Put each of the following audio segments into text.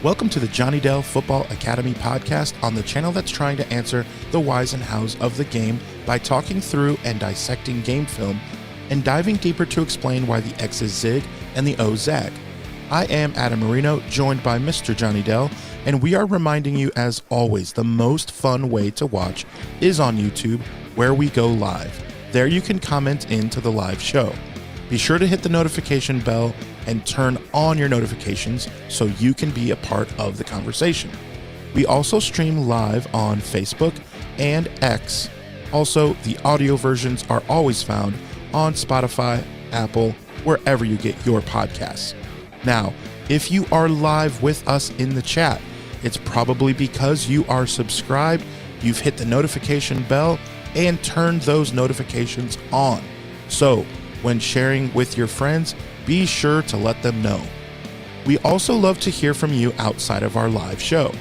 Welcome to the Johnny Dell Football Academy podcast on the channel that's trying to answer the whys and hows of the game by talking through and dissecting game film and diving deeper to explain why the X's zig and the O's zag. I am Adam Marino, joined by Mr. Johnny Dell, and we are reminding you, as always, the most fun way to watch is on YouTube, where we go live. There you can comment into the live show. Be sure to hit the notification bell and turn on your notifications so you can be a part of the conversation. We also stream live on Facebook and X. Also, the audio versions are always found on Spotify, Apple, wherever you get your podcasts. Now, if you are live with us in the chat, it's probably because you are subscribed, you've hit the notification bell, and turned those notifications on. So, when sharing with your friends, be sure to let them know. We also love to hear from you outside of our live show.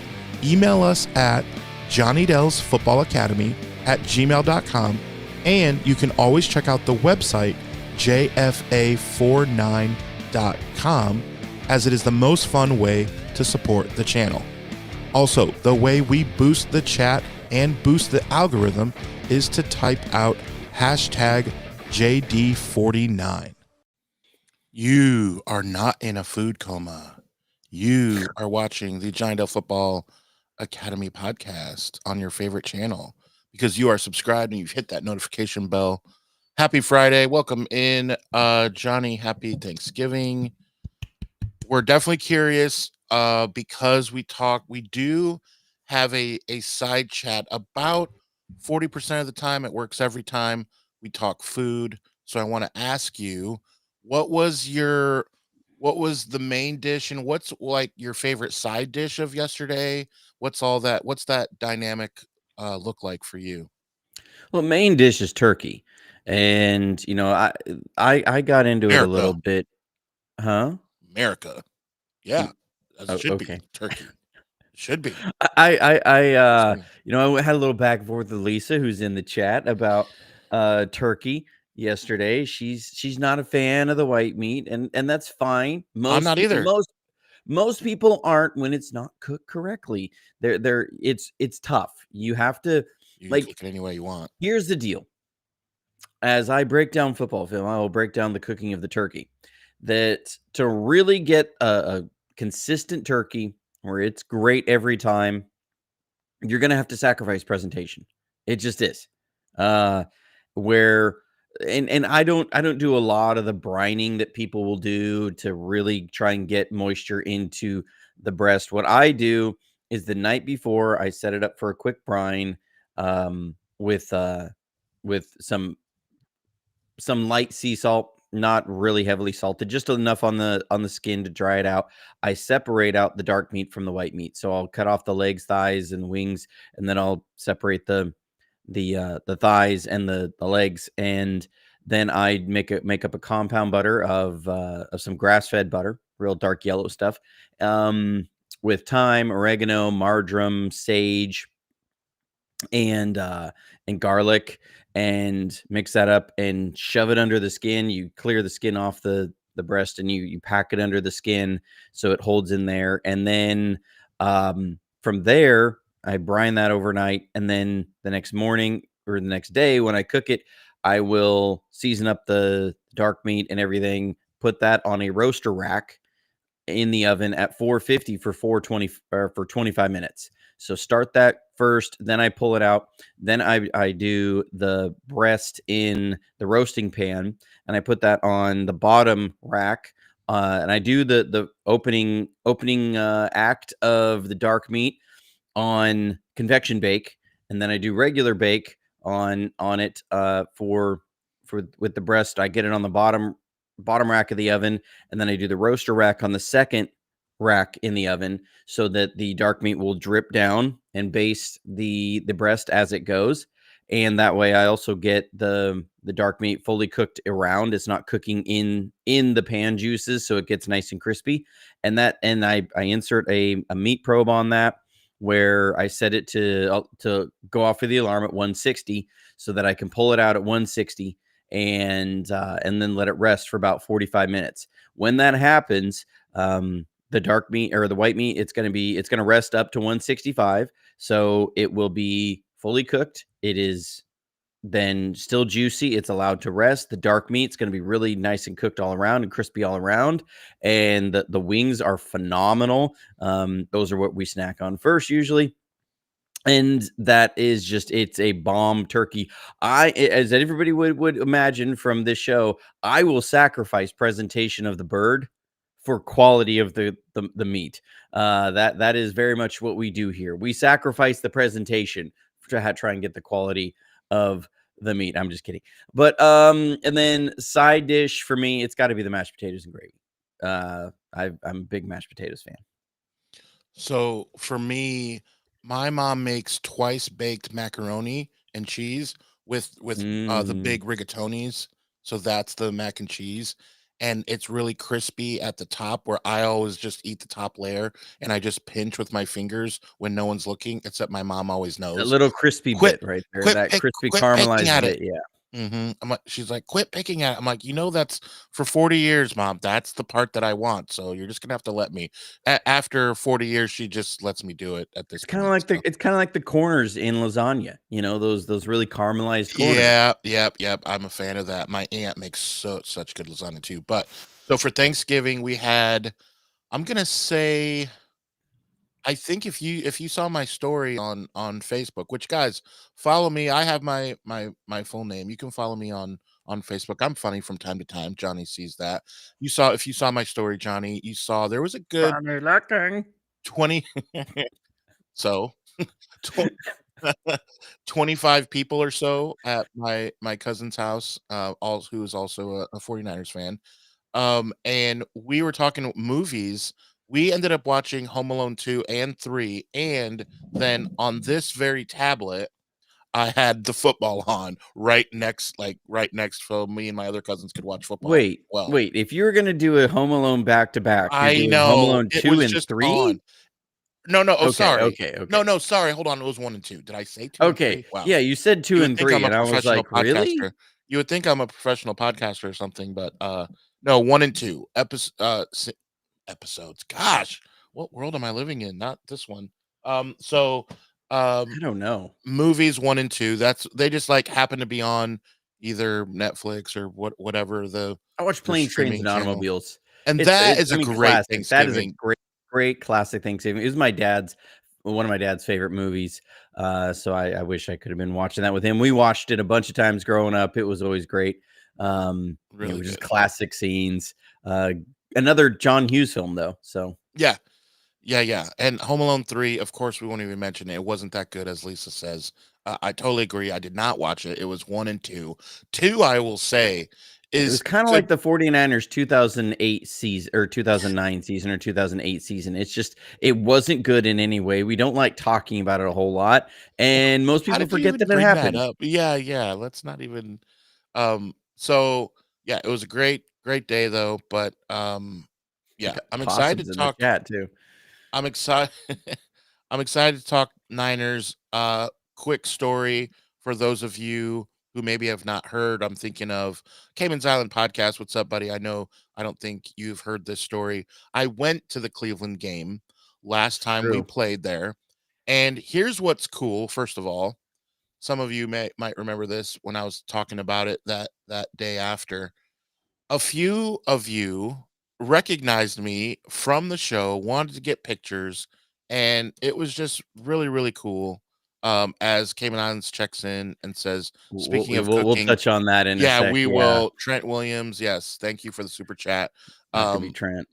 Email us at johnnydellsfootballacademy@gmail.com, and you can always check out the website jfa49.com, as it is the most fun way to support the channel. Also, the way we boost the chat and boost the algorithm is to type out hashtag JD49. You are not in a food coma. You are watching the Johnny Dell Football Academy podcast on your favorite channel because you are subscribed and you've hit that notification bell. Happy Friday. Welcome in, Johnny. Happy Thanksgiving. We're definitely curious because we do have a side chat about 40% of the time. It works every time we talk food. So I want to ask you, what was the main dish, and what's like your favorite side dish of yesterday? What's that dynamic look like for you? Well, main dish is turkey, and I got into it a little America. bit, huh? America. Yeah, as it Oh, should be. okay. Turkey. It should be. I had a little back and forth with Lisa, who's in the chat, about turkey yesterday. She's not a fan of the white meat, and that's fine. I'm not either. Most people aren't when it's not cooked correctly. It's tough. You have to, You can like, cook it any way you want. here's the deal. As I break down football film, I will break down the cooking of the turkey. That to really get a consistent turkey where it's great every time, you're going to have to sacrifice presentation. It just is. Where and I don't do a lot of the brining that people will do to really try and get moisture into the breast. What I do is the night before I set it up for a quick brine, with some light sea salt, not really heavily salted, just enough on the skin to dry it out. I separate out the dark meat from the white meat. So I'll cut off the legs, thighs, and wings, and then I'll separate the thighs and the legs, and then I make up a compound butter of some grass-fed butter, real dark yellow stuff, with thyme, oregano, marjoram, sage, and garlic, and mix that up and shove it under the skin. You clear the skin off the breast, and you pack it under the skin so it holds in there. And then from there, I brine that overnight, and then the next morning or the next day when I cook it, I will season up the dark meat and everything, put that on a roaster rack in the oven at 450 for 25 minutes. So start that first, then I pull it out. Then I do the breast in the roasting pan, and I put that on the bottom rack. And I do the opening act of the dark meat on convection bake, and then I do regular bake on it for with the breast. I get it on the bottom rack of the oven, and then I do the roaster rack on the second rack in the oven, so that the dark meat will drip down and baste the breast as it goes. And that way I also get the dark meat fully cooked around. It's not cooking in the pan juices, so it gets nice and crispy. And I insert a meat probe on that, where I set it to go off for the alarm at 160, so that I can pull it out at 160 and then let it rest for about 45 minutes. When that happens, the dark meat or the white meat, it's gonna rest up to 165. So it will be fully cooked. It is then still juicy. It's allowed to rest. The dark meat's going to be really nice and cooked all around and crispy all around. And the wings are phenomenal. Those are what we snack on first usually. And that is just, it's a bomb turkey. As everybody would imagine from this show, I will sacrifice presentation of the bird for quality of the meat. That is very much what we do here. We sacrifice the presentation to try and get the quality of the meat. I'm just kidding. But and then side dish for me, it's got to be the mashed potatoes and gravy. I'm a big mashed potatoes fan. So for me, my mom makes twice baked macaroni and cheese with the Mm. big rigatonis. So that's the mac and cheese. And it's really crispy at the top where I always just eat the top layer and I just pinch with my fingers when no one's looking, except my mom always A knows. little crispy Quit bit right there. That crispy quit picking caramelized at it. bit. Yeah. I'm like, she's like, "Quit picking at it." I'm like, "You know, that's for 40 years, mom. That's the part that I want. So you're just gonna have to let me." After 40 years, she just lets me do it at this point. So It's kind of like the corners in lasagna. You know, those really caramelized corners. yeah, yep. I'm a fan of that. My aunt makes such good lasagna too. But so for Thanksgiving, we had, I'm gonna say, I think if you saw my story on Facebook, which guys follow me, I have my full name. You can follow me on Facebook. I'm funny from time to time. Johnny sees that. You saw if you saw my story, Johnny, you saw there was a good Funny looking. 20 so tw- 25 people or so at my cousin's house, all who is also a 49ers fan. And we were talking movies. We ended up watching Home Alone 2 and 3, and then on this very tablet, I had the football on right next so me and my other cousins could watch football well. Wait. If you were gonna do a Home Alone back to back, you're I doing Home know, Alone it 2 was and just 3? on. No, oh, sorry. Okay. No, sorry, hold on, it was 1 and 2. Did I say 2 and Okay. 3? Wow. Yeah, you said You 2 would and think 3, I'm a and I was professional like, "Really?" podcaster. You would think I'm a professional podcaster or something, but, no, 1 and 2, episodes. Gosh, what world am I living in? Not this one. So, um, I don't know. movies 1 and 2, that's they just, like, happen to be on either Netflix or whatever I watch the Planes, Trains, streaming and channel. Automobiles. And that is I a mean, great classic. That is a Thanksgiving. great classic Thanksgiving. It was one of my dad's favorite movies. So I wish I could have been watching that with him. We watched it a bunch of times growing up. It was always great. Really Just good. classic scenes. Uh, Another John Hughes film though. So Yeah. Yeah, and Home Alone 3, of course, we won't even mention it. It wasn't that good, as Lisa says. I totally agree. I did not watch it. It was 1 and 2. 2, I will say, it was is kind of good. like the 49ers 2008 season or 2009 season or 2008 season. It's just, it wasn't good in any way. We don't like talking about it a whole lot. And most How people did you forget even that it bring that happened. up? Yeah, let's not even, so, yeah, it was a great day, though, but, We yeah, got I'm excited possums to in the talk chat too. I'm excited I'm excited to talk Niners. Quick story for those of you who maybe have not heard. I'm thinking of Cayman's Island podcast. What's up, buddy? I don't think you've heard this story. I went to the Cleveland game last time we True. played there. And here's what's cool. First of all, some of you might remember this when I was talking about it that day after. A few of you recognized me from the show, wanted to get pictures, and it was just really cool. As Cayman Islands checks in and says, "Speaking of We'll cooking, touch on that in a yeah, sec. we Yeah, will." Trent Williams, yes, thank you for the super chat. not to be Um, Trent.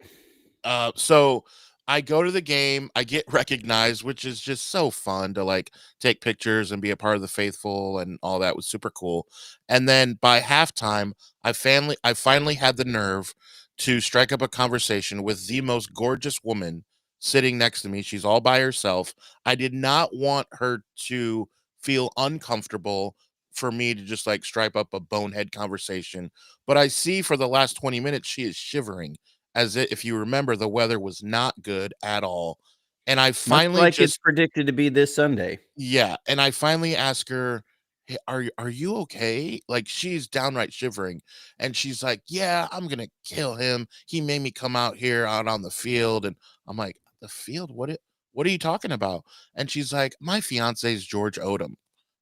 so I go to the game, I get recognized, which is just so fun to like take pictures and be a part of the faithful and all that was super cool. And then by halftime, I finally had the nerve to strike up a conversation with the most gorgeous woman sitting next to me. She's all by herself. I did not want her to feel uncomfortable for me to just like stripe up a bonehead conversation. But I see for the last 20 minutes she is shivering as if you remember, the weather was not good at all. And I Much finally like it's just predicted to be this Sunday. yeah, and I finally asked her, "Hey, are you okay?" Like, she's downright shivering, and she's like, "Yeah, I'm gonna kill him. He made me come out here out on the field," and I'm like, "The field? What are you talking about?" And she's like, "My fiance is George Odom."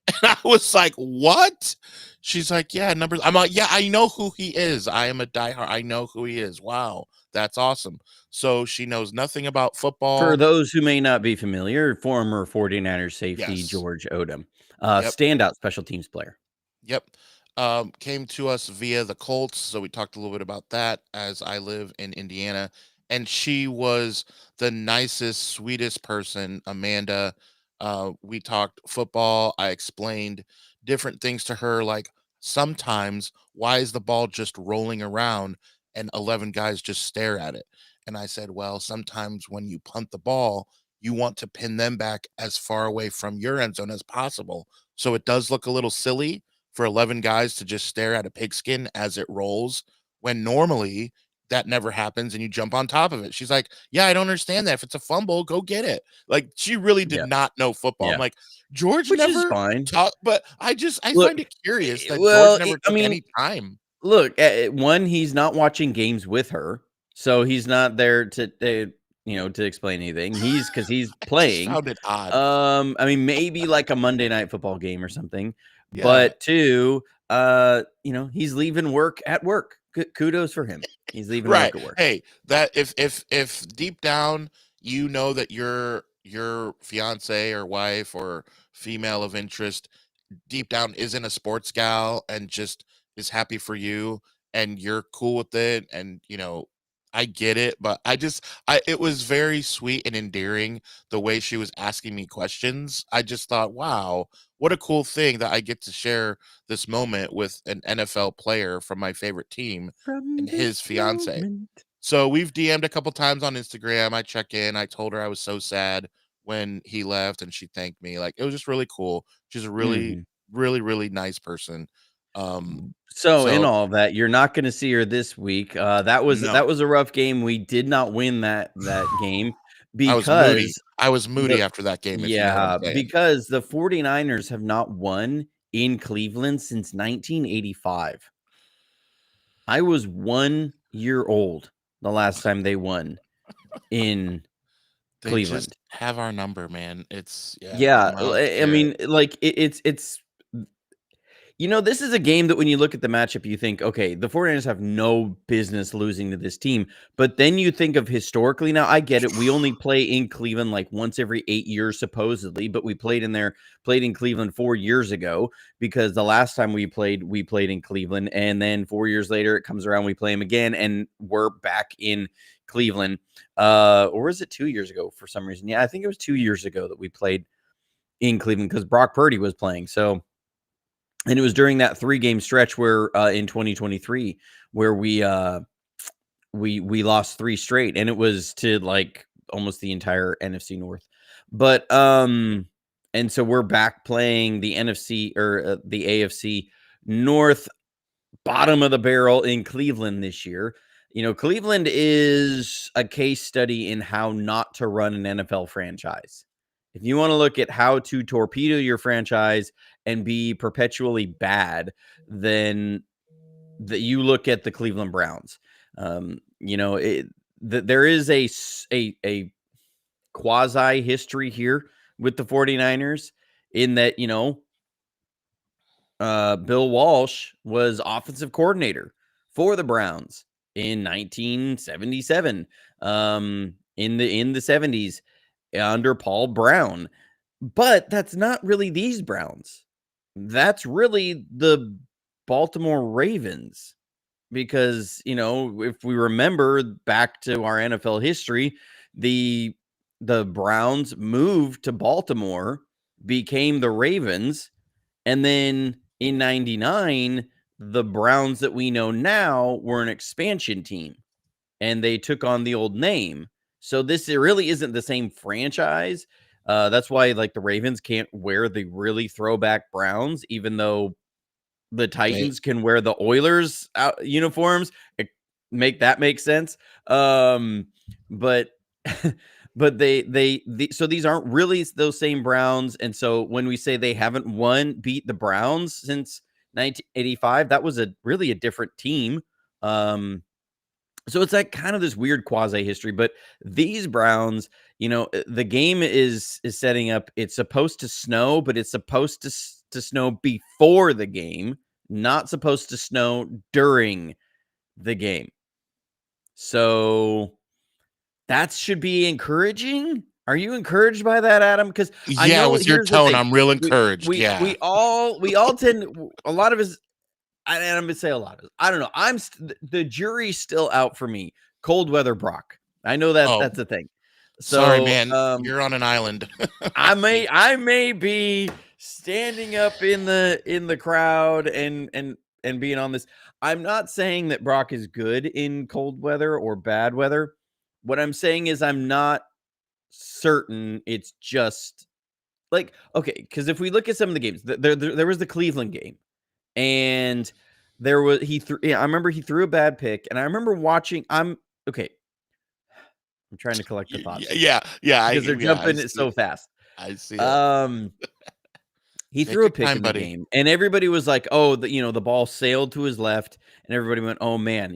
And I was like, "What?" She's like, "Yeah, numbers." I'm like, "Yeah, I know who he is. I am a diehard. I know who he is. Wow, that's awesome." So she knows nothing about For football. those who may not be familiar, former 49ers safety Yes. George Odom, Yep. standout special teams player. Yep. Came to us via the Colts, so we talked a little bit about that as I live in Indiana. And she was the nicest, sweetest person, Amanda. We talked football. I explained different things to her, like sometimes why is the ball just rolling around and 11 guys just stare at it? And I said, well, sometimes when you punt the ball, you want to pin them back as far away from your end zone as possible. So it does look a little silly for 11 guys to just stare at a pigskin as it rolls when normally that never happens and you jump on top of it. She's like, "Yeah, I don't understand that. If it's a fumble, go get it." Like, she really did Yeah, not know football. I'm yeah, like, "George which is never fine. taught," but I Look, find it curious that George well, never I took mean, any time. look, one, he's not watching games with her, so he's not there to explain anything. Because he's I just playing. found it odd. I mean, maybe like a Monday night football game or something. Yeah. But two, he's leaving work at work. Kudos for him. He's leaving Right. work at work. Hey, that if deep down you know that your fiance or wife or female of interest deep down isn't a sports gal and just is happy for you and you're cool with it and I get it, but I it was very sweet and endearing the way she was asking me questions. I just thought, wow, what a cool thing that I get to share this moment with an NFL player from my favorite team From and his this fiance. moment. So we've DM'd a couple times on Instagram. I check in. I told her I was so sad when he left and she thanked me. Like, it was just really cool. She's a really, Mhm. really, really nice person. Um, So in so all of that, you're not going to see her this week. That no, was a rough game. We did not win that game I was moody. because I was moody the after that game, if you know what I'm yeah, saying. because the 49ers have not won in Cleveland since 1985. I was 1 year old the last time they won in They just Cleveland. have our number, man. Yeah, Yeah, I'm out I here. mean, like, it's this is a game that when you look at the matchup, you think, okay, the 49ers have no business losing to this team. But then you think of historically. Now, I get it. We only play in Cleveland like once every 8 years, supposedly, but played in Cleveland 4 years ago because the last time we played in Cleveland. And then 4 years later, it comes around, we play them again, and we're back in Cleveland. Or was it 2 years ago for some reason? Yeah, I think it was 2 years ago that we played in Cleveland because Brock Purdy was playing. So, and it was during that 3-game stretch where in 2023 where we lost 3 straight, and it was to like almost the entire NFC North. But and so we're back playing the NFC or the AFC North, bottom of the barrel in Cleveland this year. Cleveland is a case study in how not to run an NFL franchise. If you want to look at how to torpedo your franchise and be perpetually bad, then you look at the Cleveland Browns. There is a quasi history here with the 49ers in that, Bill Walsh was offensive coordinator for the Browns in 1977, in the 70s under Paul Brown. But that's not really these Browns. That's really the Baltimore Ravens. Because, if we remember back to our NFL history, the the Browns moved to Baltimore, became the Ravens, and then in 99, the Browns that we know now were an expansion team and they took on the old name. So this it really isn't the same franchise. That's why like the Ravens can't wear the really throwback Browns, even though the They Titans can wear the Oilers uniforms. Make sense. But but so these aren't really those same Browns. And so when we say they haven't beat the Browns since 1985, that was really a different team. So it's like kind of this weird quasi history, but these Browns, the game is setting up. It's supposed to snow, but it's supposed to snow before the game, not supposed to snow during the game. So that should be encouraging. Are you encouraged by that, Adam? Because I Yeah, know with your here's the tone, thing. I'm real We encouraged. we Yeah. we all tend, a lot of us, and I'm gonna say a lot of us, I don't know. The jury's still out for me. Cold weather Brock. I know Oh, that's a thing. sorry, So man. You're on an island. I may be standing up in the crowd and being on this. I'm not saying that Brock is good in cold weather or bad weather. What I'm saying is I'm not certain it's just like, okay, because if we look at some of the games, there was the Cleveland game, and there was I remember he threw a bad pick, and I remember watching. Okay. I'm trying to collect the thoughts here Yeah, yeah, because they're I jumping see it so it. fast. I see it. Um, he Take threw a your pick time, in the buddy. game, and everybody was like, "Oh, the ball sailed to his left," and everybody went, "Oh man,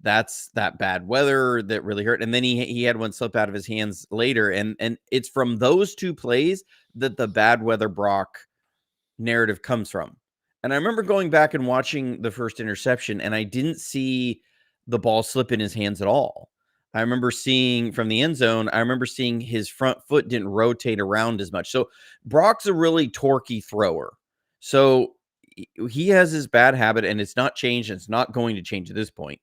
that's that bad weather that really hurt." And then he had one slip out of his hands later, and it's from those two plays that the bad weather Brock narrative comes from. And I remember going back and watching the first interception, and I didn't see the ball slip in his hands at all. I remember seeing from the end zone, I remember seeing his front foot didn't rotate around as much. So Brock's a really torquey thrower. So he has his bad habit, and it's not changed, and it's not going to change at this point.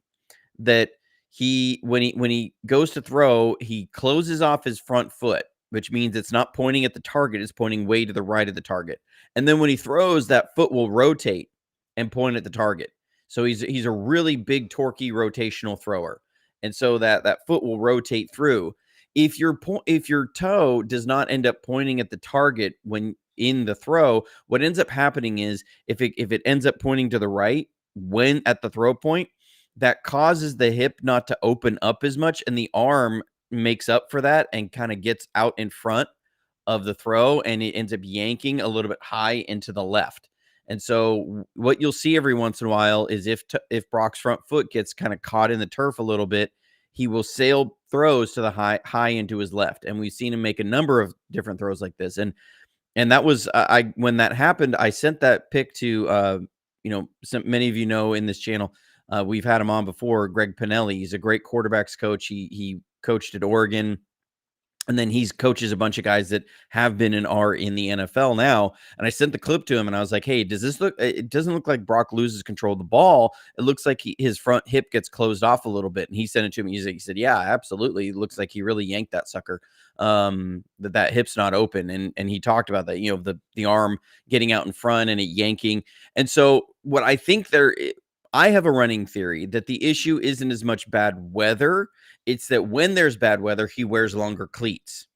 That when he goes to throw, he closes off his front foot, which means it's not pointing at the target, it's pointing way to the right of the target. And then when he throws, that foot will rotate and point at the target. So he's a really big torquey rotational thrower. And so that foot will rotate through. If your toe does not end up pointing at the target when in the throw, what ends up happening is if it ends up pointing to the right when at the throw point, that causes the hip not to open up as much, and the arm makes up for that and kind of gets out in front of the throw, and it ends up yanking a little bit high into the left. And so what you'll see every once in a while is if Brock's front foot gets kind of caught in the turf a little bit, he will sail throws to the high into his left. And we've seen him make a number of different throws like this. And that was I when that happened, I sent that pic to many of you know in this channel. We've had him on before, Greg Pinelli. He's a great quarterbacks coach. He coached at Oregon, and then he's coaches a bunch of guys that have been and are in the NFL now. And I sent the clip to him, and I was like, "Hey, does this look? It doesn't look like Brock loses control of the ball. It looks like his front hip gets closed off a little bit." And he sent it to me. He said, "Yeah, absolutely. It looks like he really yanked that sucker. That hip's not open." And he talked about that. The arm getting out in front and it yanking. And so what I think I have a running theory that the issue isn't as much bad weather. It's that when there's bad weather, he wears longer cleats.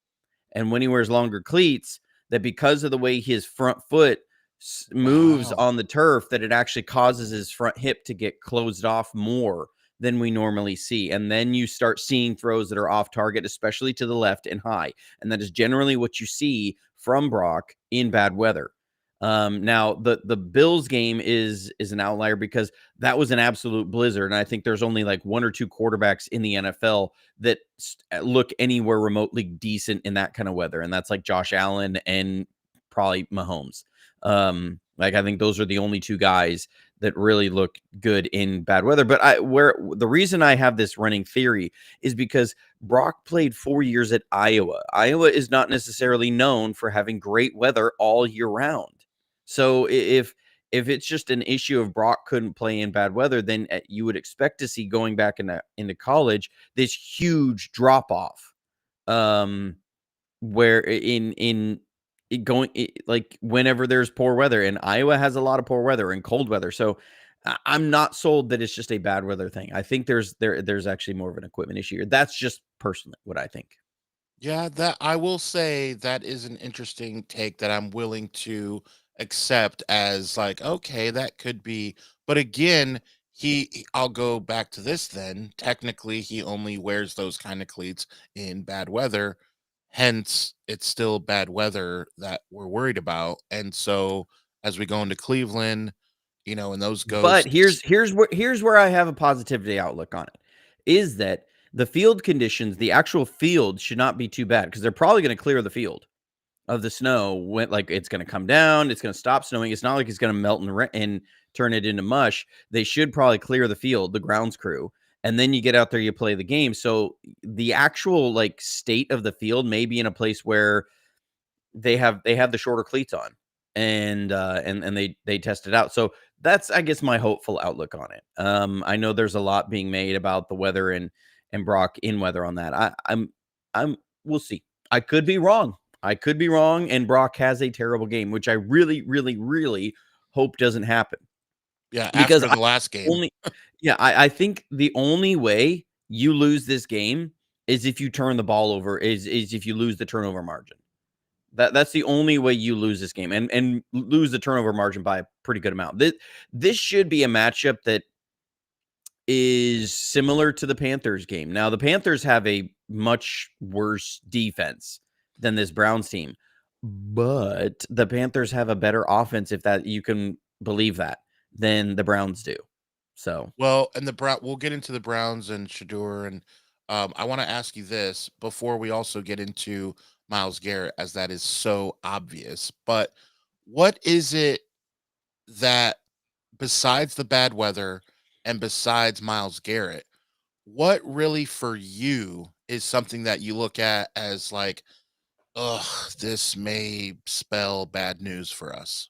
And when he wears longer cleats, that because of the way his front foot moves Wow. on the turf, that it actually causes his front hip to get closed off more than we normally see. And then you start seeing throws that are off target, especially to the left and high. And that is generally what you see from Brock in bad weather. Now the Bills game is an outlier because that was an absolute blizzard, and I think there's only like one or two quarterbacks in the NFL that look anywhere remotely decent in that kind of weather, and that's like Josh Allen and probably Mahomes. Like I think those are the only two guys that really look good in bad weather. But the reason I have this running theory is because Brock played 4 years at Iowa. Iowa is not necessarily known for having great weather all year round. So if it's just an issue of Brock couldn't play in bad weather, then you would expect to see going back into college this huge drop off. Where in it going like whenever there's poor weather, and Iowa has a lot of poor weather and cold weather. So I'm not sold that it's just a bad weather thing. I think there's actually more of an equipment issue here. That's just personally what I think. Yeah, that I will say that is an interesting take that I'm willing to accept as like, okay, that could be. But again, I'll go back to this then. Technically, he only wears those kind of cleats in bad weather. Hence, it's still bad weather that we're worried about. And so as we go into Cleveland, and those But ghosts. here's where I have a positivity outlook on it, is that the field conditions, the actual field should not be too bad because they're probably going to clear the field of the snow when like it's going to come down, it's going to stop snowing. It's not like it's going to melt and turn it into mush. They should probably clear the field, the grounds crew, and then you get out there, you play the game. So the actual like state of the field may be in a place where they have the shorter cleats on, and they test it out. So that's, I guess, my hopeful outlook on it. I know there's a lot being made about the weather and Brock in weather on that. I'm we'll see. I could be wrong. I could be wrong, and Brock has a terrible game, which I really, really, really hope doesn't happen. Yeah, Because after the last game. only yeah, I think the only way you lose this game is if you turn the ball over, is if you lose the turnover margin. That's the only way you lose this game and lose the turnover margin by a pretty good amount. This should be a matchup that is similar to the Panthers game. Now, the Panthers have a much worse defense than this Browns team, but the Panthers have a better offense, if that you can believe that, than the Browns do. So, Well, and we'll get into the Browns and Shador, and I want to ask you this before we also get into Miles Garrett, as that is so obvious. But what is it that, besides the bad weather and besides Miles Garrett, what really for you is something that you look at as like, ugh, this may spell bad news for us?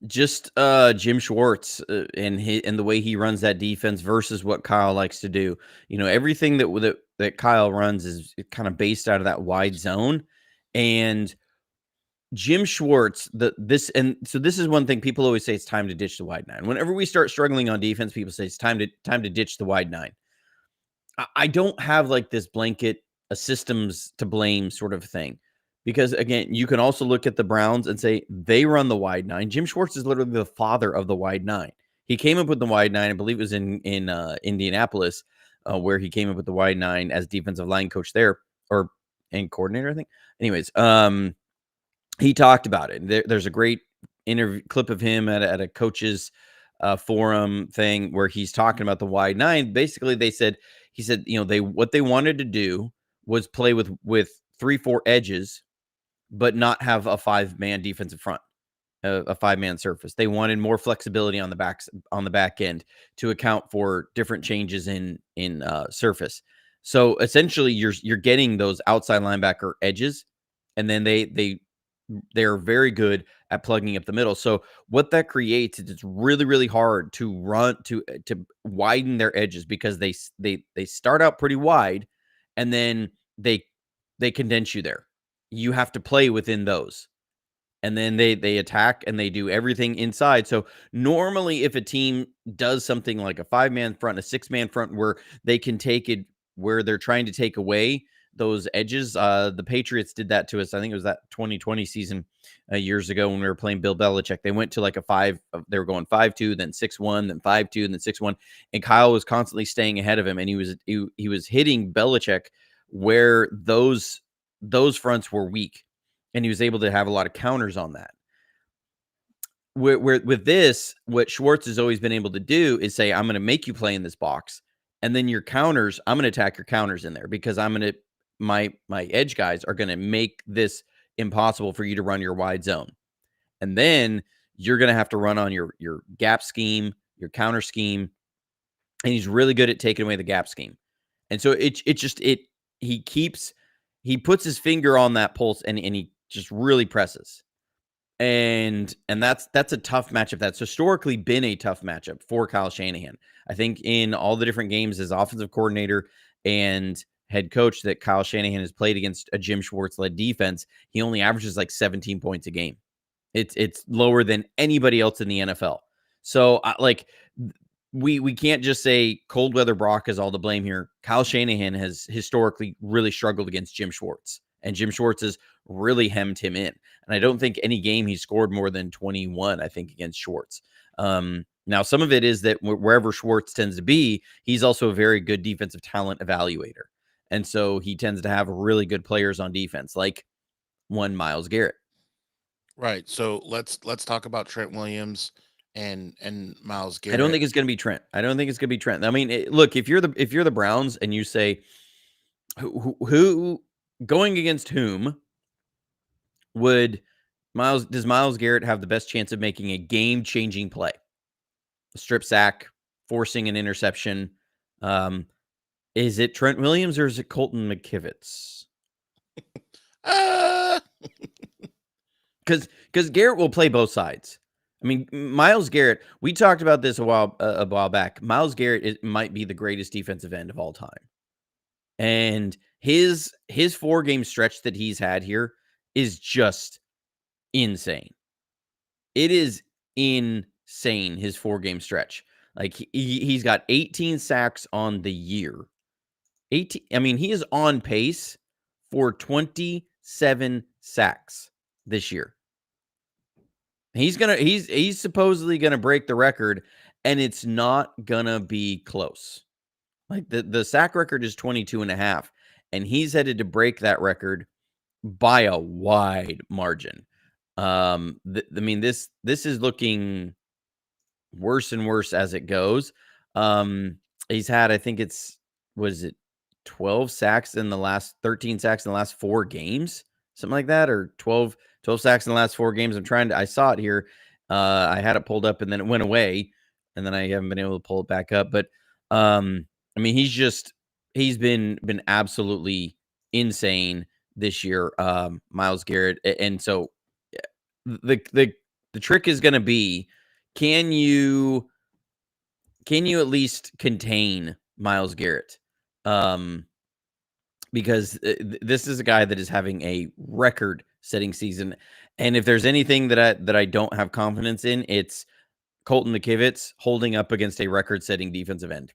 just Jim Schwartz, and the way he runs that defense versus what Kyle likes to do. Everything that Kyle runs is kind of based out of that wide zone, and Jim Schwartz, this is one thing people always say: it's time to ditch the wide nine. Whenever we start struggling on defense, people say it's time to ditch the wide nine. I don't have like this blanket a systems to blame sort of thing. Because again, you can also look at the Browns and say they run the wide nine. Jim Schwartz is literally the father of the wide nine. He came up with the wide nine, I believe it was in Indianapolis, where he came up with the wide nine as defensive line coach there, or and coordinator, I think. Anyways, he talked about it. There's a great interview clip of him at a coach's forum thing where he's talking about the wide nine. Basically, he said, what they wanted to do was play with 3-4 edges, but not have a 5-man defensive front, a 5-man surface. They wanted more flexibility on the back end to account for different changes in surface. So essentially, you're getting those outside linebacker edges, and then they're very good at plugging up the middle. So what that creates is it's really, really hard to run to widen their edges, because they start out pretty wide, and then they condense you there. You have to play within those. And then they attack and they do everything inside. So normally if a team does something like a 5-man front, a 6-man front, where they can take it, where they're trying to take away those edges, the Patriots did that to us. I think it was that 2020 season years ago when we were playing Bill Belichick. They went to like a 5, they were going 5-2, then 6-1, then 5-2, and then 6-1. And Kyle was constantly staying ahead of him, and he was hitting Belichick where those fronts were weak, and he was able to have a lot of counters on that. With this, what Schwartz has always been able to do is say, I'm going to make you play in this box, and then your counters, I'm going to attack your counters in there, because my edge guys are going to make this impossible for you to run your wide zone. And then you're going to have to run on your gap scheme, your counter scheme, and he's really good at taking away the gap scheme. And so he puts his finger on that pulse, and he just really presses. And that's a tough matchup. That's historically been a tough matchup for Kyle Shanahan. I think in all the different games as offensive coordinator and head coach that Kyle Shanahan has played against a Jim Schwartz-led defense, he only averages like 17 points a game. It's lower than anybody else in the NFL. So we can't just say cold weather Brock is all to blame here. Kyle Shanahan has historically really struggled against Jim Schwartz, and Jim Schwartz has really hemmed him in. And I don't think any game he scored more than 21, I think, against Schwartz. Now, some of it is that wherever Schwartz tends to be, he's also a very good defensive talent evaluator. And so he tends to have really good players on defense, like one Myles Garrett. Right. So let's talk about Trent Williams and Myles I don't Garrett. think it's going to be Trent. I don't think it's going to be Trent. I mean, look, if you're the Browns and you say who going against whom does Myles Garrett have the best chance of making a game-changing play? A strip sack, forcing an interception. Is it Trent Williams or is it Colton McKivitz? Because Garrett will play both sides. I mean, Myles Garrett, we talked about this a while back. Myles Garrett might be the greatest defensive end of all time. And his 4-game stretch that he's had here is just insane. It is insane, his 4-game stretch. Like he's got 18 sacks on the year. 18. I mean, he is on pace for 27 sacks this year. He's supposedly gonna break the record, and it's not gonna be close. Like the sack record is 22.5, and he's headed to break that record by a wide margin. I mean, this is looking worse and worse as it goes. He's had, I think was it 12 sacks in the last 13 sacks in the last 4 games, something like that, or 12 sacks in the last 4 games. I saw it here. I had it pulled up and then it went away, and then I haven't been able to pull it back up. But I mean, he's been absolutely insane this year, Myles Garrett. And so the trick is going to be, can you at least contain Myles Garrett? Because this is a guy that is having a record-setting season, and if there's anything that I don't have confidence in, it's Colton McKivitz holding up against a record-setting defensive end.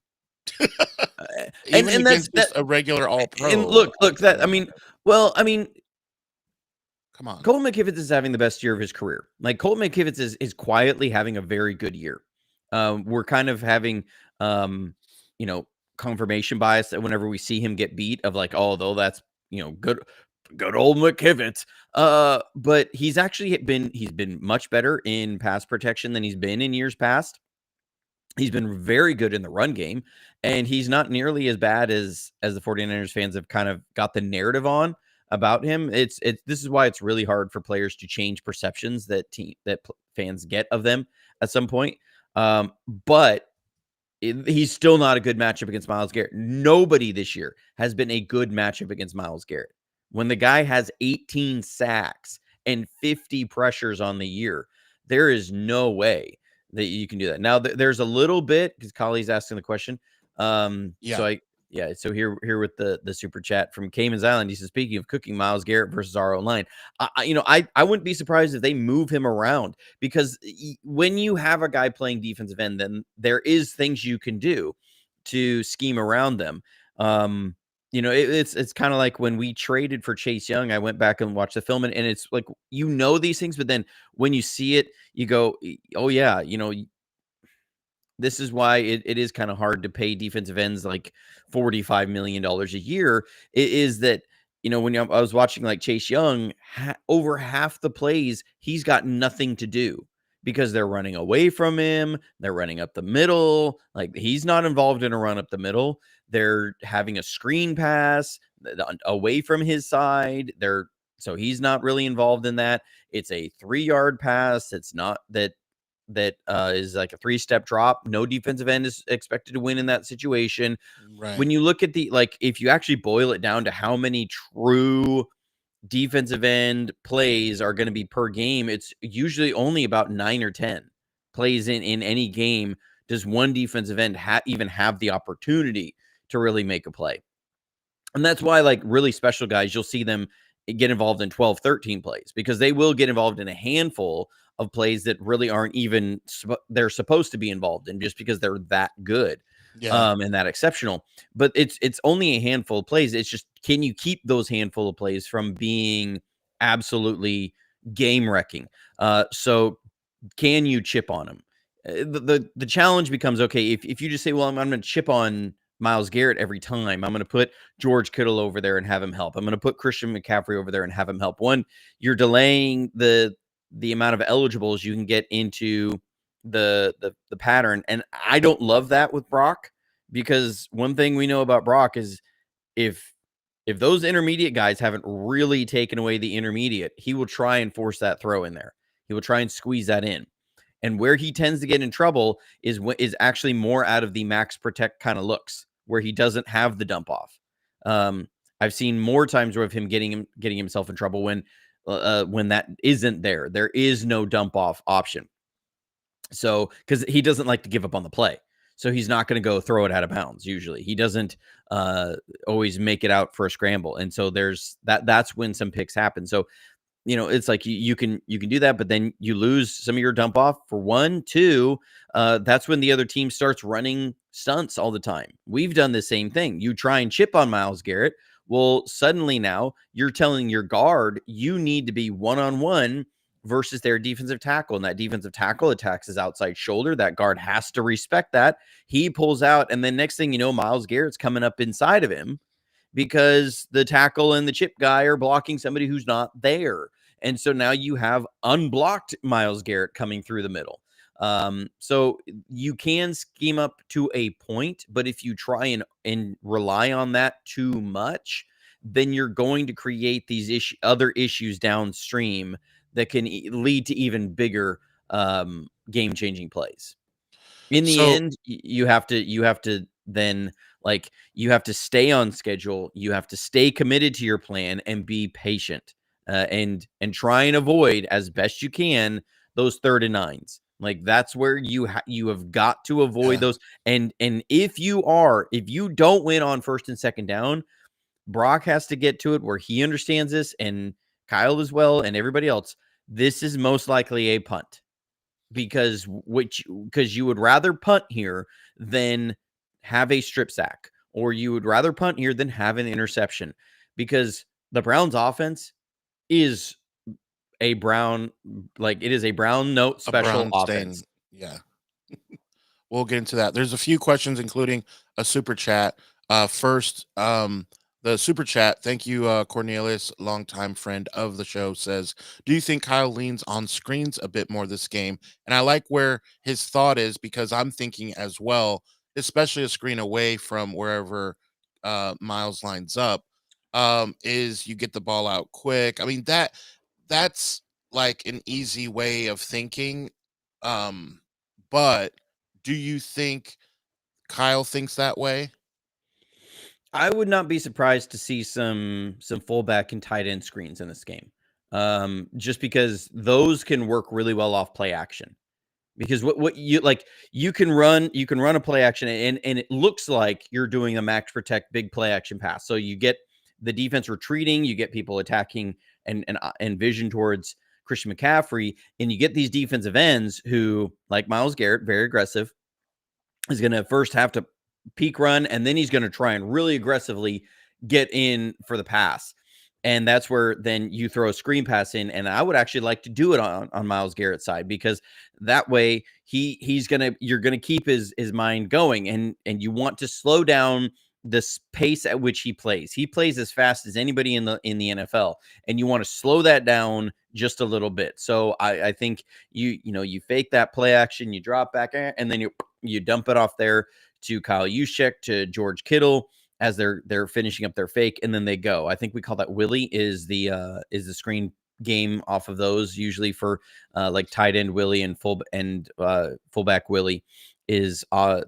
Even and against that's a regular All-Pro. And look, that I mean, come on. Colton McKivitz is having the best year of his career. Like, Colton McKivitz is quietly having a very good year. We're kind of having, confirmation bias that whenever we see him get beat of like, oh, though that's, good old McKivitz. But he's been much better in pass protection than he's been in years past. He's been very good in the run game, and he's not nearly as bad as the 49ers fans have kind of got the narrative on about him. This is why it's really hard for players to change perceptions that fans get of them at some point. But he's still not a good matchup against Myles Garrett. Nobody this year has been a good matchup against Myles Garrett. When the guy has 18 sacks and 50 pressures on the year, there is no way that you can do that. Now, there's a little bit, because Kali's asking the question. So here with the super chat from Cayman's Island, he says, speaking of cooking Myles Garrett versus our own line, I wouldn't be surprised if they move him around, because when you have a guy playing defensive end, then there is things you can do to scheme around them. It's kind of like when we traded for Chase Young. I went back and watched the film, and it's like, these things, but then when you see it, you go, oh yeah, this is why it is kind of hard to pay defensive ends like $45 million a year. It is that, when I was watching like Chase Young, over half the plays, he's got nothing to do because they're running away from him. They're running up the middle. Like, he's not involved in a run up the middle. They're having a screen pass away from his side. So he's not really involved in that. It's a 3-yard pass. It's not that is like a 3-step drop. No defensive end is expected to win in that situation. Right. When you look at if you actually boil it down to how many true defensive end plays are going to be per game, it's usually only about 9 or 10 plays in any game does one defensive end even have the opportunity to really make a play. And that's why, like, really special guys, you'll see them get involved in 12, 13 plays, because they will get involved in a handful of plays that really aren't even they're supposed to be involved in, just because they're that good. And that exceptional. But it's only a handful of plays. It's just, can you keep those handful of plays from being absolutely game wrecking? So can you chip on them? the challenge becomes, okay, if you just say, well, I'm going to chip on Myles Garrett every time. I'm going to put George Kittle over there and have him help. I'm going to put Christian McCaffrey over there and have him help. One, you're delaying the amount of eligibles you can get into the pattern, and I don't love that with Brock, because one thing we know about Brock is if those intermediate guys haven't really taken away the intermediate, he will try and force that throw in there. He will try and squeeze that in. And where he tends to get in trouble is actually more out of the max protect kind of looks, where he doesn't have the dump off. I've seen more times of him getting himself in trouble when that isn't there. There is no dump off option. So, because he doesn't like to give up on the play. So he's not going to go throw it out of bounds. Usually he doesn't always make it out for a scramble. And so that's when some picks happen. So, it's like you can do that, but then you lose some of your dump off for 1, 2. That's when the other team starts running stunts all the time. We've done the same thing. You try and chip on Myles Garrett. Well, suddenly now you're telling your guard you need to be one-on-one versus their defensive tackle. And that defensive tackle attacks his outside shoulder. That guard has to respect that. He pulls out, and then next thing you know, Myles Garrett's coming up inside of him because the tackle and the chip guy are blocking somebody who's not there. And so now you have unblocked Myles Garrett coming through the middle. So you can scheme up to a point, but if you try and rely on that too much, then you're going to create these other issues downstream that can lead to even bigger game-changing plays. In the end, you have to then, like, you have to stay on schedule. You have to stay committed to your plan and be patient, and try and avoid as best you can those 3rd and 9s. Like, that's where you have got to avoid those. And if you don't win on 1st and 2nd down, Brock has to get to it where he understands this, and Kyle as well, and everybody else. This is most likely a punt, because you would rather punt here than have a strip sack, or you would rather punt here than have an interception, because the Browns offense is a brown note special offense. Yeah. We'll get into that. There's a few questions, including a super chat. First, the super chat, thank you, Cornelius, longtime friend of the show, says, do you think Kyle leans on screens a bit more this game? And I like where his thought is, because I'm thinking as well, especially a screen away from wherever Miles lines up, is you get the ball out quick. I mean, that's like an easy way of thinking. But do you think Kyle thinks that way? I would not be surprised to see some fullback and tight end screens in this game, just because those can work really well off play action. Because what you like, you can run a play action, and it looks like you're doing a max protect big play action pass. So you get the defense retreating, you get people attacking and vision towards Christian McCaffrey, and you get these defensive ends who, like Myles Garrett, very aggressive, is going to first have to peak run, and then he's going to try and really aggressively get in for the pass. And that's where then you throw a screen pass in. And I would actually like to do it on Myles Garrett's side, because that way you're going to keep his mind going, and you want to slow down the pace at which he plays. He plays as fast as anybody in the NFL, and you want to slow that down just a little bit. So I think you fake that play action, you drop back, and then you dump it off there to Kyle Juszczyk, to George Kittle, as they're finishing up their fake, and then they go. I think we call that Willie, is the screen game off of those, usually for like tight end Willie and fullback Willie is our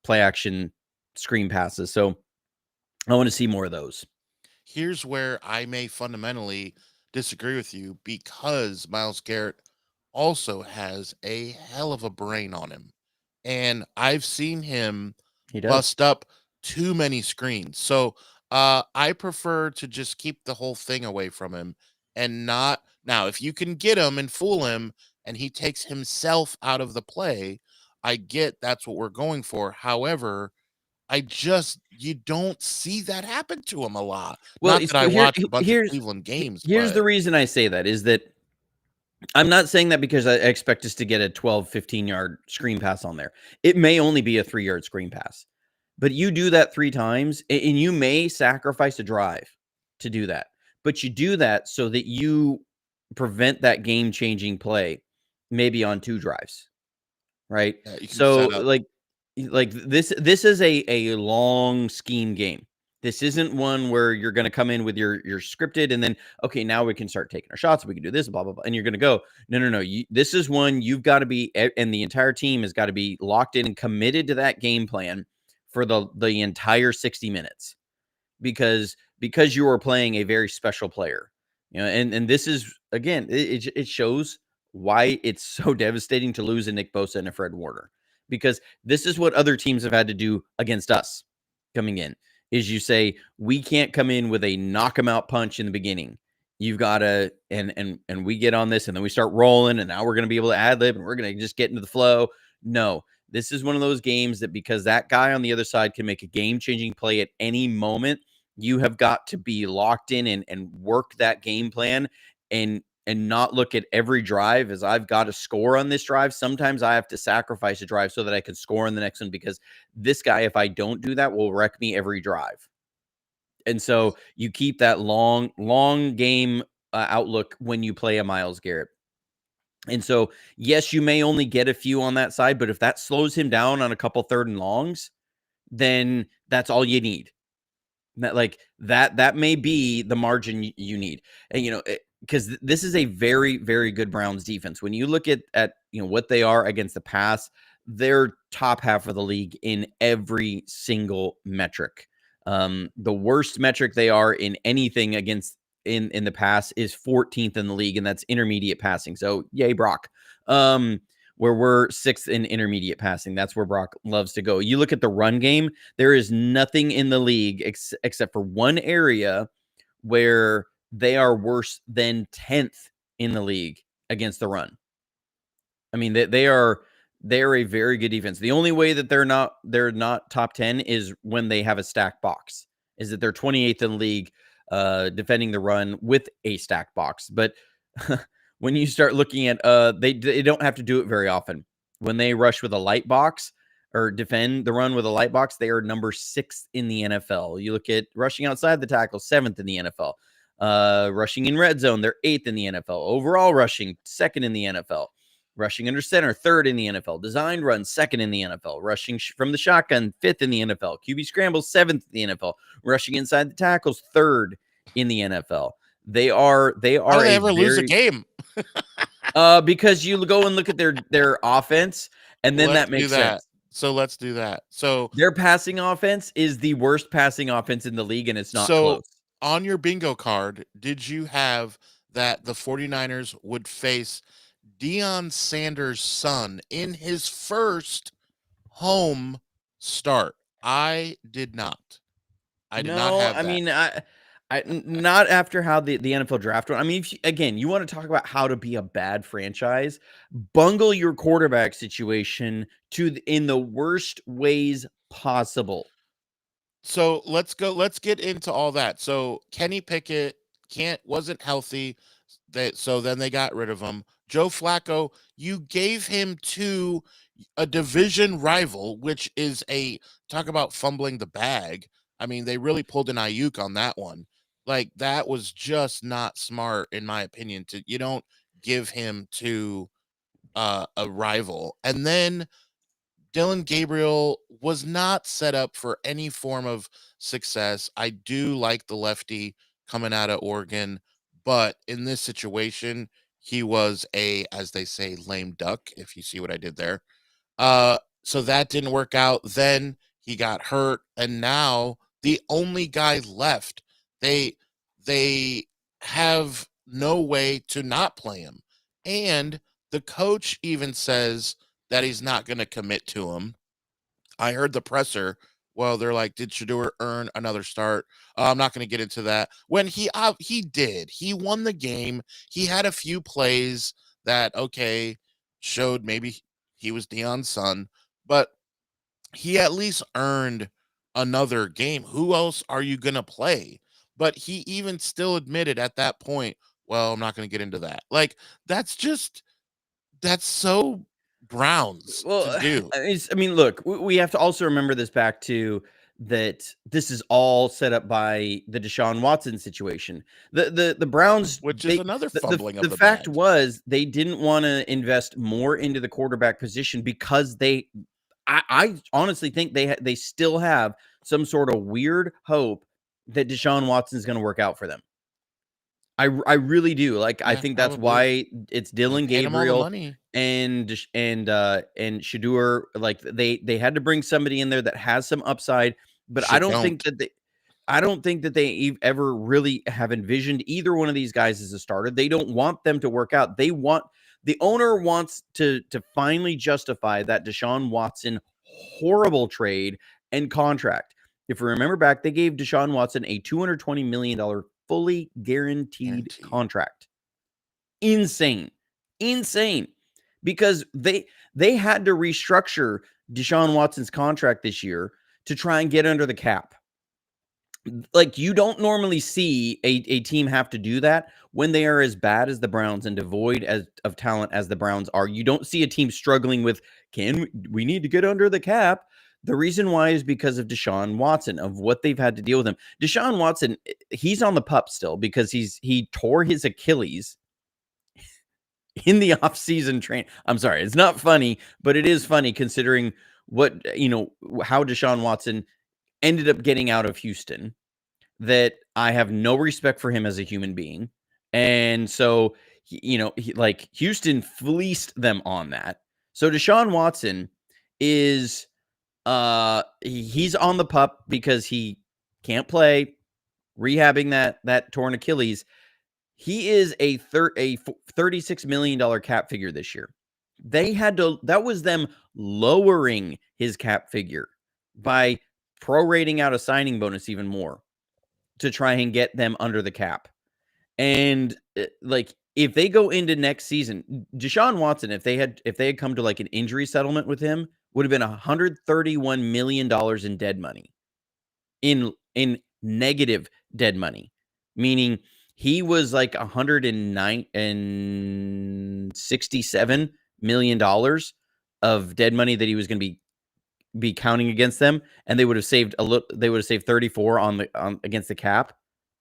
play action screen passes. So I want to see more of those. Here's where I may fundamentally disagree with you, because Myles Garrett also has a hell of a brain on him, and I've seen him bust up too many screens. So I prefer to just keep the whole thing away from him, and not now. If you can get him and fool him, and he takes himself out of the play, I get that's what we're going for. However, you don't see that happen to him a lot. Well, Not that I watch a bunch of Cleveland games. Here's the reason I say that, is that I'm not saying that because I expect us to get a 12, 15-yard screen pass on there. It may only be a 3-yard screen pass. But you do that 3 times, and you may sacrifice a drive to do that. But you do that so that you prevent that game-changing play maybe on 2 drives, right? Yeah, you can So, set up. like this is a long scheme game. This isn't one where you're going to come in with your scripted and then okay, now we can start taking our shots. We can do this, blah blah blah, and you're going to go. No, no, no. This is one you've got to be, and the entire team has got to be locked in and committed to that game plan for the entire 60 minutes because you are playing a very special player. And this is again, it shows why it's so devastating to lose a Nick Bosa and a Fred Warner, because this is what other teams have had to do against us coming in. Is you say we can't come in with a knock 'em out punch in the beginning. You've got to and we get on this and then we start rolling and now we're going to be able to ad lib and we're going to just get into the flow. No, this is one of those games that because that guy on the other side can make a game changing play at any moment, you have got to be locked in and work that game plan and not look at every drive as I've got to score on this drive. Sometimes I have to sacrifice a drive so that I can score on the next one because this guy, if I don't do that, will wreck me every drive. And so you keep that long game outlook when you play a Myles Garrett. And so, yes, you may only get a few on that side, but if that slows him down on a couple 3rd and longs, then that's all you need. That may be the margin you need. And because this is a very, very good Browns defense. When you look at what they are against the pass, they're top half of the league in every single metric. The worst metric they are in anything against in the pass is 14th in the league, and that's intermediate passing. So yay, Brock. Where we're 6th in intermediate passing. That's where Brock loves to go. You look at the run game, there is nothing in the league except for one area where they are worse than 10th in the league against the run. I mean, they're a very good defense. The only way that they're not top 10 is when they have a stacked box. Is that they're 28th in the league defending the run with a stacked box. But when you start looking at they don't have to do it very often. When they rush with a light box or defend the run with a light box, they are number 6 in the NFL. You look at rushing outside the tackle, 7th in the NFL. Rushing in red zone, they're 8th in the NFL. Overall rushing, 2nd in the NFL. Rushing under center, 3rd in the NFL. Designed run, 2nd in the NFL. Rushing from the shotgun, 5th in the NFL. QB scrambles, 7th in the NFL. Rushing inside the tackles, 3rd in the NFL. They are How do they a ever lose a game? because you go and look at their offense, and then that makes sense. So let's do that. So their passing offense is the worst passing offense in the league, and it's not close. On your bingo card, did you have that the 49ers would face Deion Sanders' son in his first home start? I did not. I did not have that. I mean, not after how the NFL draft went. I mean, again, you want to talk about how to be a bad franchise, bungle your quarterback situation in the worst ways possible. So let's get into all that. So Kenny Pickett wasn't healthy. So then they got rid of him. Joe Flacco, you gave him to a division rival, which is talk about fumbling the bag. I mean, they really pulled an Ayuk on that one. Like, that was just not smart, in my opinion. You don't give him to a rival. And then Dylan Gabriel was not set up for any form of success. I do like the lefty coming out of Oregon, but in this situation, he was as they say, lame duck, if you see what I did there. So that didn't work out. Then he got hurt, and now the only guy left, they have no way to not play him. And the coach even says that he's not going to commit to him. I heard the presser. Well, they're like, did Shador earn another start? I'm not going to get into that. When he did, he won the game. He had a few plays that showed maybe he was Deion's son, but he at least earned another game. Who else are you going to play? But he even still admitted at that point, well, I'm not going to get into that. Like, that's so Browns to Well, do. I mean, look, we have to also remember this back to that this is all set up by the Deshaun Watson situation. The Browns, Which is another fumbling of the the fact bag. was they didn't want to invest more into the quarterback position because I honestly think they still have some sort of weird hope that Deshaun Watson is going to work out for them. I really do. Like, I Yeah, think that's probably. why it's They Dylan paid him all the Gabriel money. and Shador. Like, they had to bring somebody in there that has some upside, but I don't think Don't. that they ever really have envisioned either one of these guys as a starter. They don't want them to work out. The owner wants to finally justify that Deshaun Watson horrible trade and contract. If we remember back, they gave Deshaun Watson a $220 million fully guaranteed Guaranteed. contract. Insane. Insane. Because they had to restructure Deshaun Watson's contract this year to try and get under the cap. Like, you don't normally see a team have to do that when they are as bad as the Browns and devoid of talent as the Browns are. You don't see a team struggling with, we need to get under the cap. The reason why is because of Deshaun Watson, of what they've had to deal with him. Deshaun Watson, he's on the pup still because he tore his Achilles in the offseason train. I'm sorry, it's not funny, but it is funny considering how Deshaun Watson ended up getting out of Houston. That I have no respect for him as a human being. And so, like, Houston fleeced them on that. So Deshaun Watson is he's on the pup because he can't play, rehabbing that torn Achilles. He is a $36 million cap figure this year. That was them lowering his cap figure by prorating out a signing bonus even more to try and get them under the cap. And like, if they go into next season, Deshaun Watson, if they had come to like an injury settlement with him, would have been $131 million in dead money, in negative dead money, meaning he was like $167 million of dead money that he was going to be counting against them, and they would have saved 34 on against the cap,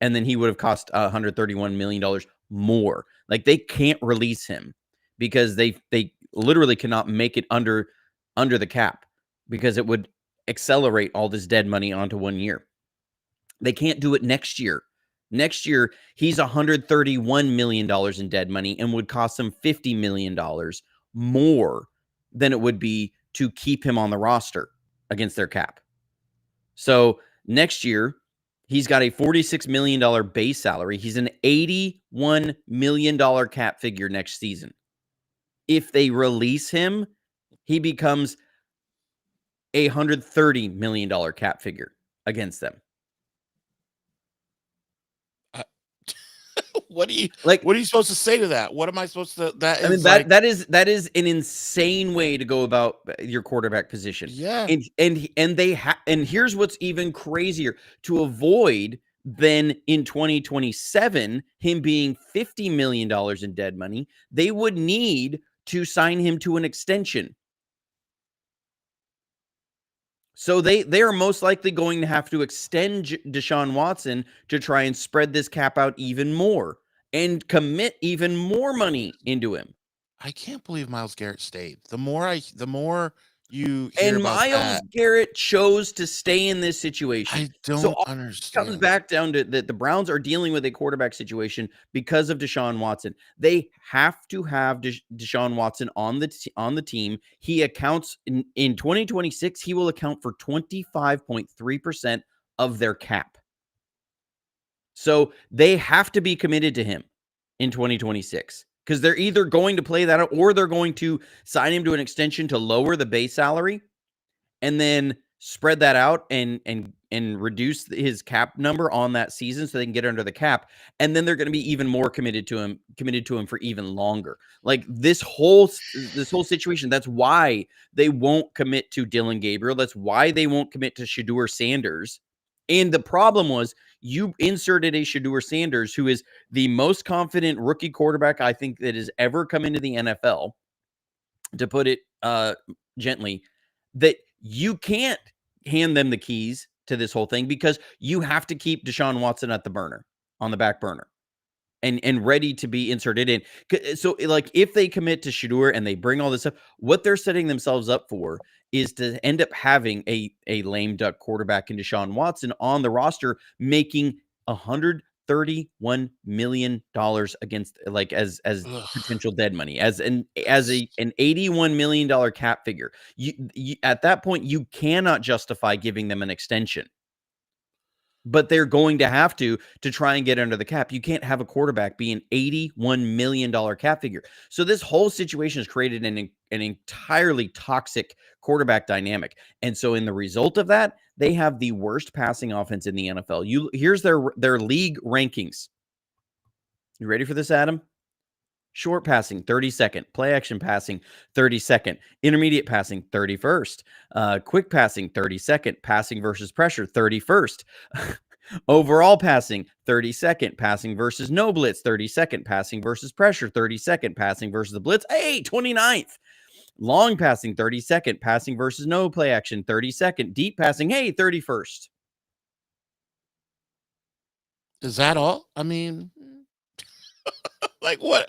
and then he would have cost $131 million more. Like, they can't release him because they literally cannot make it under the cap, because it would accelerate all this dead money onto 1 year. They can't do it next year. Next year, he's $131 million in dead money and would cost them $50 million more than it would be to keep him on the roster against their cap. So next year, he's got a $46 million base salary. He's an $81 million cap figure next season. If they release him, he becomes a $130 million cap figure against them. What are you supposed to say to that? What am I supposed to? That is, that is an insane way to go about your quarterback position. Yeah. And here's what's even crazier: to avoid then in 2027 him being $50 million in dead money, they would need to sign him to an extension. So they are most likely going to have to extend Deshaun Watson to try and spread this cap out even more and commit even more money into him. I can't believe Myles Garrett stayed. The more you hear And about Myles Garrett chose to stay in this situation. I don't so all understand. It comes back down to that the Browns are dealing with a quarterback situation because of Deshaun Watson. They have to have Deshaun Watson on the team. He accounts in 2026. He will account for 25.3% of their cap. So they have to be committed to him in 2026. Because they're either going to play that out or they're going to sign him to an extension to lower the base salary and then spread that out and reduce his cap number on that season so they can get under the cap. And then they're going to be even more committed to him for even longer. Like, this whole situation, that's why they won't commit to Dylan Gabriel. That's why they won't commit to Shador Sanders, And the problem was you inserted a Shedeur Sanders, who is the most confident rookie quarterback I think that has ever come into the NFL, to put it gently, that you can't hand them the keys to this whole thing because you have to keep Deshaun Watson at the burner, on the back burner, and ready to be inserted in. So, like, if they commit to Shedeur and they bring all this up, what they're setting themselves up for is to end up having a lame duck quarterback in Deshaun Watson on the roster, making $131 million against, like, as Ugh. potential dead money, as an $81 million cap figure. You at that point, you cannot justify giving them an extension. But they're going to have to try and get under the cap. You can't have a quarterback be an $81 million cap figure. So this whole situation has created an entirely toxic quarterback dynamic. And so in the result of that, they have the worst passing offense in the NFL. Here's their league rankings. You ready for this, Adam? Short passing, 32nd. Play action passing, 32nd. Intermediate passing, 31st. Quick passing, 32nd. Passing versus pressure, 31st. Overall passing, 32nd. Passing versus no blitz, 32nd. Passing versus pressure, 32nd. Passing versus the blitz, 29th. Long passing, 32nd. Passing versus no play action, 32nd. Deep passing, 31st. Is that all? I mean, like what?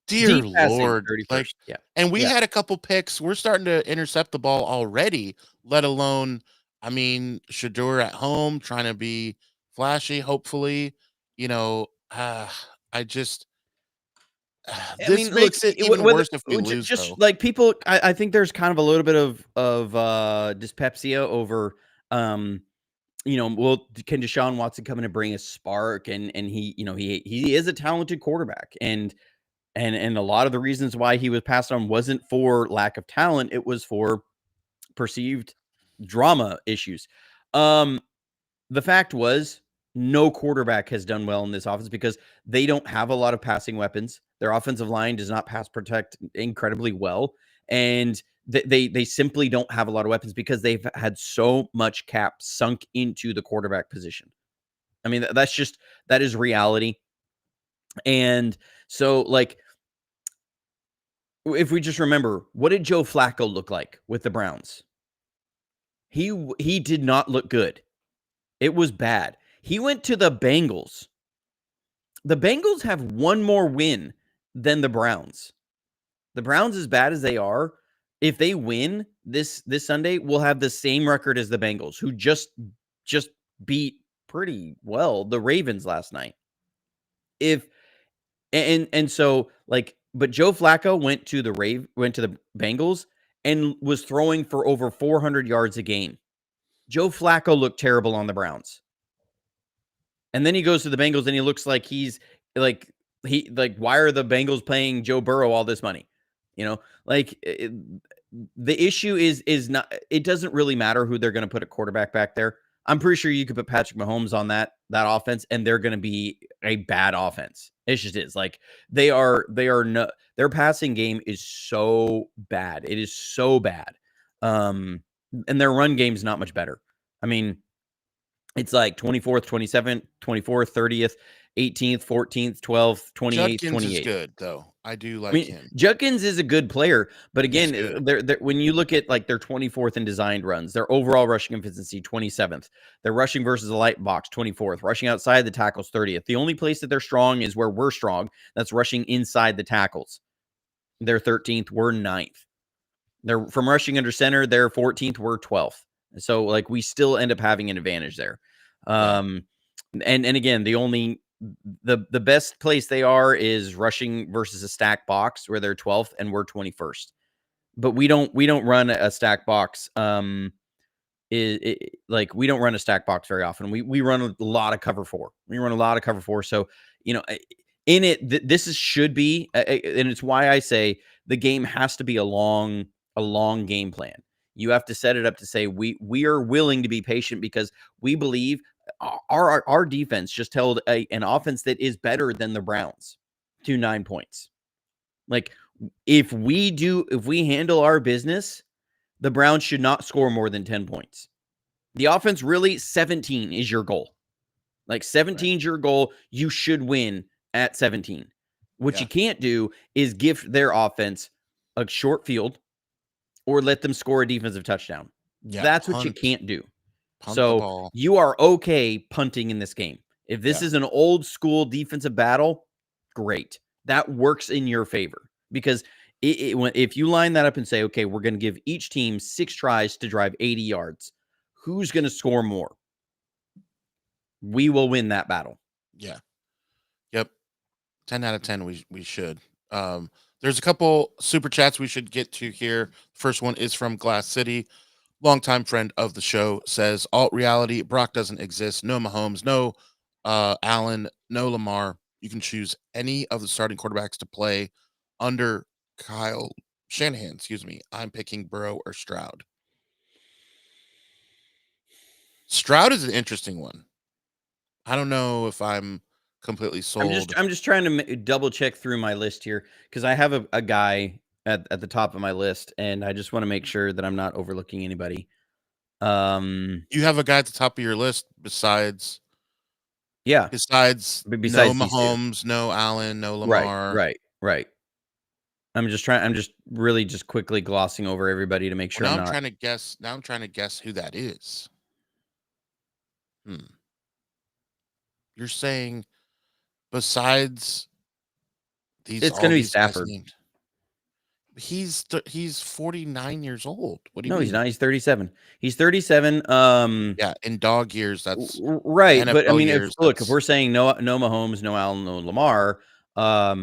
Dear Deep passing, Lord. 31st. Like, Yeah. and we Yeah. had a couple picks. We're starting to intercept the ball already, let alone, I mean, Shedeur at home trying to be flashy, hopefully. You know, I just, I this mean, look, makes it even whether worse if we lose, just though. like people, I think there's kind of a little bit of dyspepsia over, well, can Deshaun Watson come in and bring a spark? And he, he is a talented quarterback, and a lot of the reasons why he was passed on wasn't for lack of talent; it was for perceived drama issues. The fact was, no quarterback has done well in this offense because they don't have a lot of passing weapons. Their offensive line does not pass protect incredibly well, and they simply don't have a lot of weapons because they've had so much cap sunk into the quarterback position. I mean, that is reality. And so, like, if we just remember, what did Joe Flacco look like with the Browns? He did not look good. It was bad. He went to the Bengals. The Bengals have one more win than the Browns. The Browns, as bad as they are, if they win this Sunday, will have the same record as the Bengals, who just beat pretty well the Ravens last night. So, like, but Joe Flacco went to the Bengals and was throwing for over 400 yards a game. Joe Flacco looked terrible on the Browns. And then he goes to the Bengals and he looks like why are the Bengals paying Joe Burrow all this money? The issue is not, it doesn't really matter who they're going to put a quarterback back there. I'm pretty sure you could put Patrick Mahomes on that offense and they're going to be a bad offense. It just is. Like, their passing game is so bad. It is so bad. And their run game is not much better. I mean, it's like 24th, 27th, 24th, 30th, 18th, 14th, 12th, 28th, Judkins 28th. is good, though. I do like I mean, him. Judkins is a good player, but again, they're when you look at, like, their 24th in designed runs, their overall rushing efficiency, 27th. They're rushing versus the light box, 24th. Rushing outside the tackles, 30th. The only place that they're strong is where we're strong. That's rushing inside the tackles. They're 13th. We're 9th. They're from rushing under center. They're 14th. We're 12th. So, like, we still end up having an advantage there. And again, the best place they are is rushing versus a stack box, where they're 12th and we're 21st. But we don't run a stack box. We don't run a stack box very often. We run a lot of cover 4. We run a lot of cover 4. So, in it, this should be, and it's why I say the game has to be a long game plan. You have to set it up to say we are willing to be patient because we believe our defense just held an offense that is better than the Browns to 9 points. Like, if we handle our business, the Browns should not score more than 10 points. The offense really 17 is your goal. Like 17 is your goal. You should win at 17. What you can't do is give their offense a short field or let them score a defensive touchdown. Yeah, That's what you can't do. Punt the So ball. you are okay punting in this game. If this is an old school defensive battle, great. That works in your favor because if you line that up and say, okay, we're going to give each team 6 tries to drive 80 yards, who's going to score more? We will win that battle. Yeah. Yep. 10 out of 10 we should. There's a couple super chats we should get to here. First one is from Glass City. Longtime friend of the show says, alt reality, Brock doesn't exist. No Mahomes, no Allen, no Lamar. You can choose any of the starting quarterbacks to play under Kyle Shanahan. Excuse me. I'm picking Burrow or Stroud. Stroud is an interesting one. I don't know if I'm completely sold. I'm just trying to double check through my list here because I have a guy at the top of my list, and I just want to make sure that I'm not overlooking anybody. You have a guy at the top of your list besides Yeah, besides no besides these 2. Mahomes, no Allen, no Lamar. Right. I'm just really just quickly glossing over everybody to make sure Well, I'm now I'm not. trying to guess. Now I'm trying to guess who that is. You're saying besides It's all going to be these guys Stafford. named, he's 49 years old. What do you No, mean? he's not. He's 37. He's 37. Yeah, in dog years, that's right. But I NFL mean, years. if we're saying no Mahomes, no Allen, no Lamar, I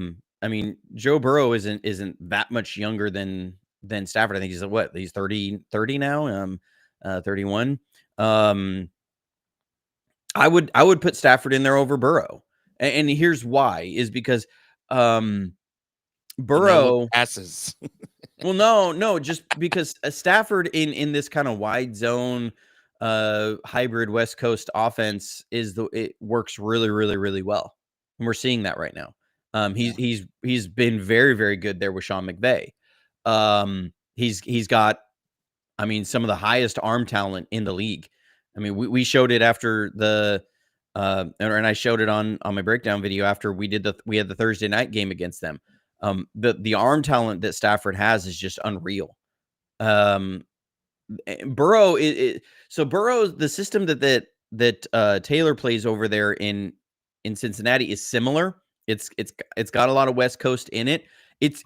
mean, Joe Burrow isn't that much younger than Stafford. I think he's what? He's 30 now. 31. I would put Stafford in there over Burrow. And here's why is because Burrow passes. well, no, just because Stafford in this kind of wide zone hybrid West Coast offense it works really, really, really well. And we're seeing that right now. He's been very, very good there with Sean McVay. He's got, I mean, some of the highest arm talent in the league. I mean, we showed it after the and I showed it on my breakdown video after we had the Thursday night game against them. The arm talent that Stafford has is just unreal. Burrow so Burrow's the system that Taylor plays over there in Cincinnati is similar. It's got a lot of West Coast in it. It's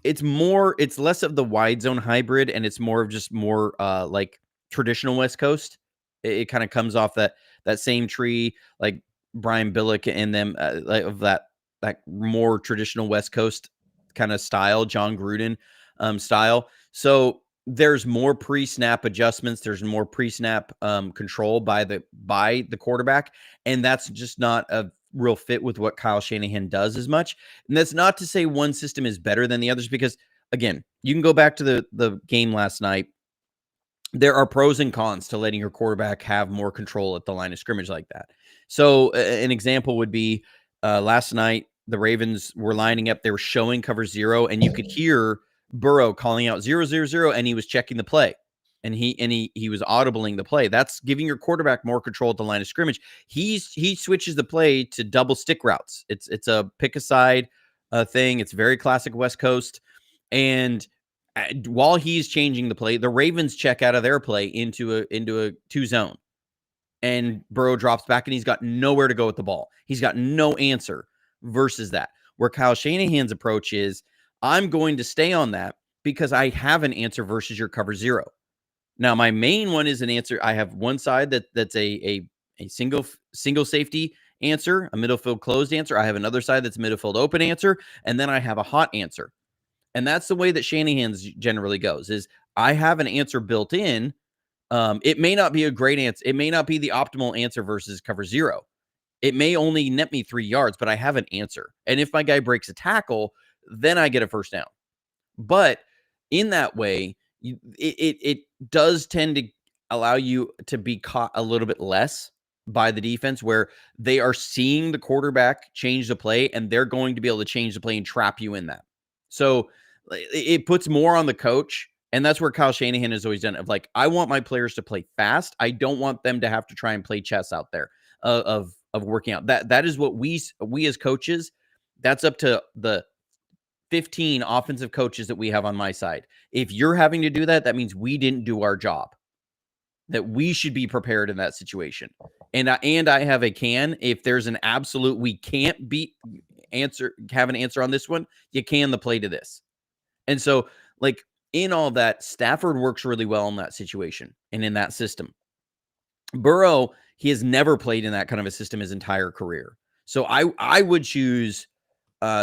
less of the wide zone hybrid and it's more of just more like traditional West Coast. It kind of comes off that same tree like Brian Billick and them like of that more traditional West Coast kind of style, John Gruden style. So there's more pre-snap adjustments. There's more pre-snap control by the quarterback, and that's just not a real fit with what Kyle Shanahan does as much. And that's not to say one system is better than the others, because again, you can go back to the game last night. There are pros and cons to letting your quarterback have more control at the line of scrimmage like that. So an example would be last night, the Ravens were lining up. They were showing cover 0, and you could hear Burrow calling out 0-0-0, and he was checking the play. And he was audibling the play. That's giving your quarterback more control at the line of scrimmage. He switches the play to double stick routes. It's a pick a side thing. It's very classic West Coast. And while he's changing the play, the Ravens check out of their play into a 2-zone. And Burrow drops back and he's got nowhere to go with the ball. He's got no answer versus that. Where Kyle Shanahan's approach is, I'm going to stay on that because I have an answer versus your cover 0. Now, my main one is an answer. I have one side that's a single safety answer, a middle field closed answer. I have another side that's a middle field open answer. And then I have a hot answer. And that's the way that Shanahan's generally goes is I have an answer built in. It may not be a great answer. It may not be the optimal answer versus cover 0. It may only net me 3 yards, but I have an answer. And if my guy breaks a tackle, then I get a first down. But in that way, it does tend to allow you to be caught a little bit less by the defense, where they are seeing the quarterback change the play and they're going to be able to change the play and trap you in that. So it puts more on the coach And that's where Kyle Shanahan has always done it. Of like, I want my players to play fast. I don't want them to have to try and play chess out there of working out. That is what we as coaches, that's up to the 15 offensive coaches that we have on my side. If you're having to do that, that means we didn't do our job. That we should be prepared in that situation. And I have a can. If there's an absolute we can't have an answer on this one, you can the play to this. And so, like, in all that, Stafford works really well in that situation and in that system. Burrow, he has never played in that kind of a system his entire career. So I would choose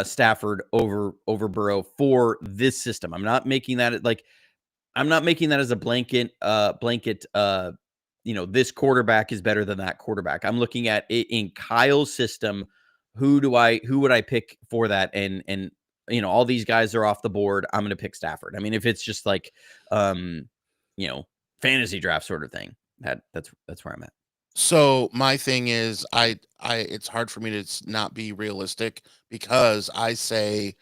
Stafford over Burrow for this system. I'm not making that as a blanket this quarterback is better than that quarterback. I'm looking at it in Kyle's system. Who would I pick for that? And all these guys are off the board. I'm going to pick Stafford. I mean, if it's just like, fantasy draft sort of thing, that's where I'm at. So my thing is, it's hard for me to not be realistic because I say,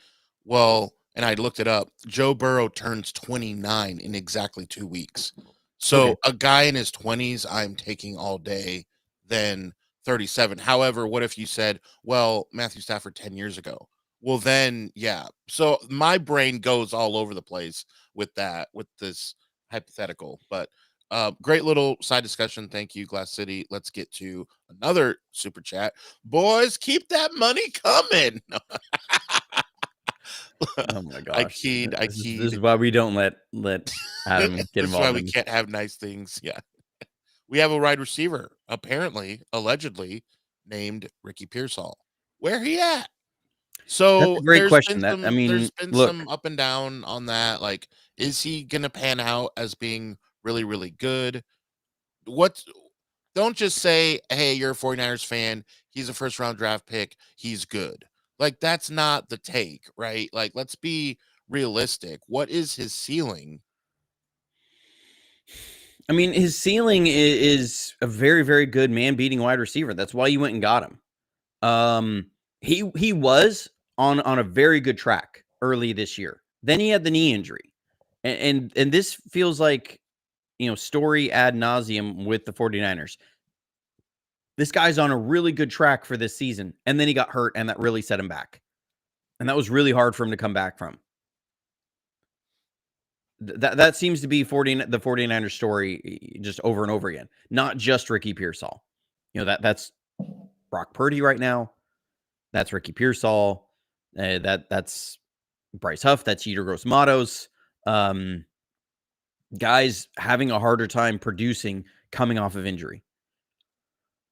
well, and I looked it up. Joe Burrow turns 29 in exactly 2 weeks. So Okay. a guy in his 20s, I'm taking all day than 37. However, what if you said, well, Matthew Stafford 10 years ago? Well, then, yeah. So my brain goes all over the place with this hypothetical. But great little side discussion. Thank you, Glass City. Let's get to another super chat. Boys, keep that money coming. Oh my gosh. I keyed. This is why we don't let Adam get This is why involved we in. can't have nice things. Yeah. We have a wide receiver, apparently, allegedly, named Ricky Pearsall. Where he at? That's So a great question. there's been Look, some up and down on that. Like, is he gonna pan out as being really, really good? Don't just say, hey, you're a 49ers fan, he's a first round draft pick, he's good. Like, that's not the take, right? Like, let's be realistic. What is his ceiling? I mean, his ceiling is a very, very good man-beating wide receiver. That's why you went and got him. He was on a very good track early this year. Then he had the knee injury, and this feels like story ad nauseum with the 49ers. This guy's on a really good track for this season, and then he got hurt, and that really set him back, and that was really hard for him to come back from. That seems to be the 49ers story just over and over again. Not just Ricky Pearsall. That's Brock Purdy right now. That's Ricky Pearsall. That's Bryce Huff. That's Yetur Gross-Matos. Guys having a harder time producing coming off of injury.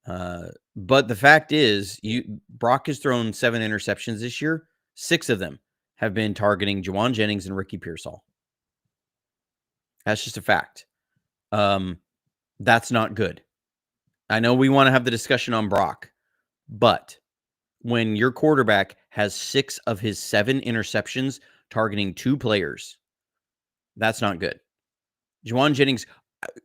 But the fact is, Brock has thrown 7 interceptions this year. 6 of them have been targeting Juwan Jennings and Ricky Pearsall. That's just a fact. That's not good. I know we want to have the discussion on Brock, but when your quarterback has 6 of his 7 interceptions targeting 2 players, that's not good. Juwan Jennings,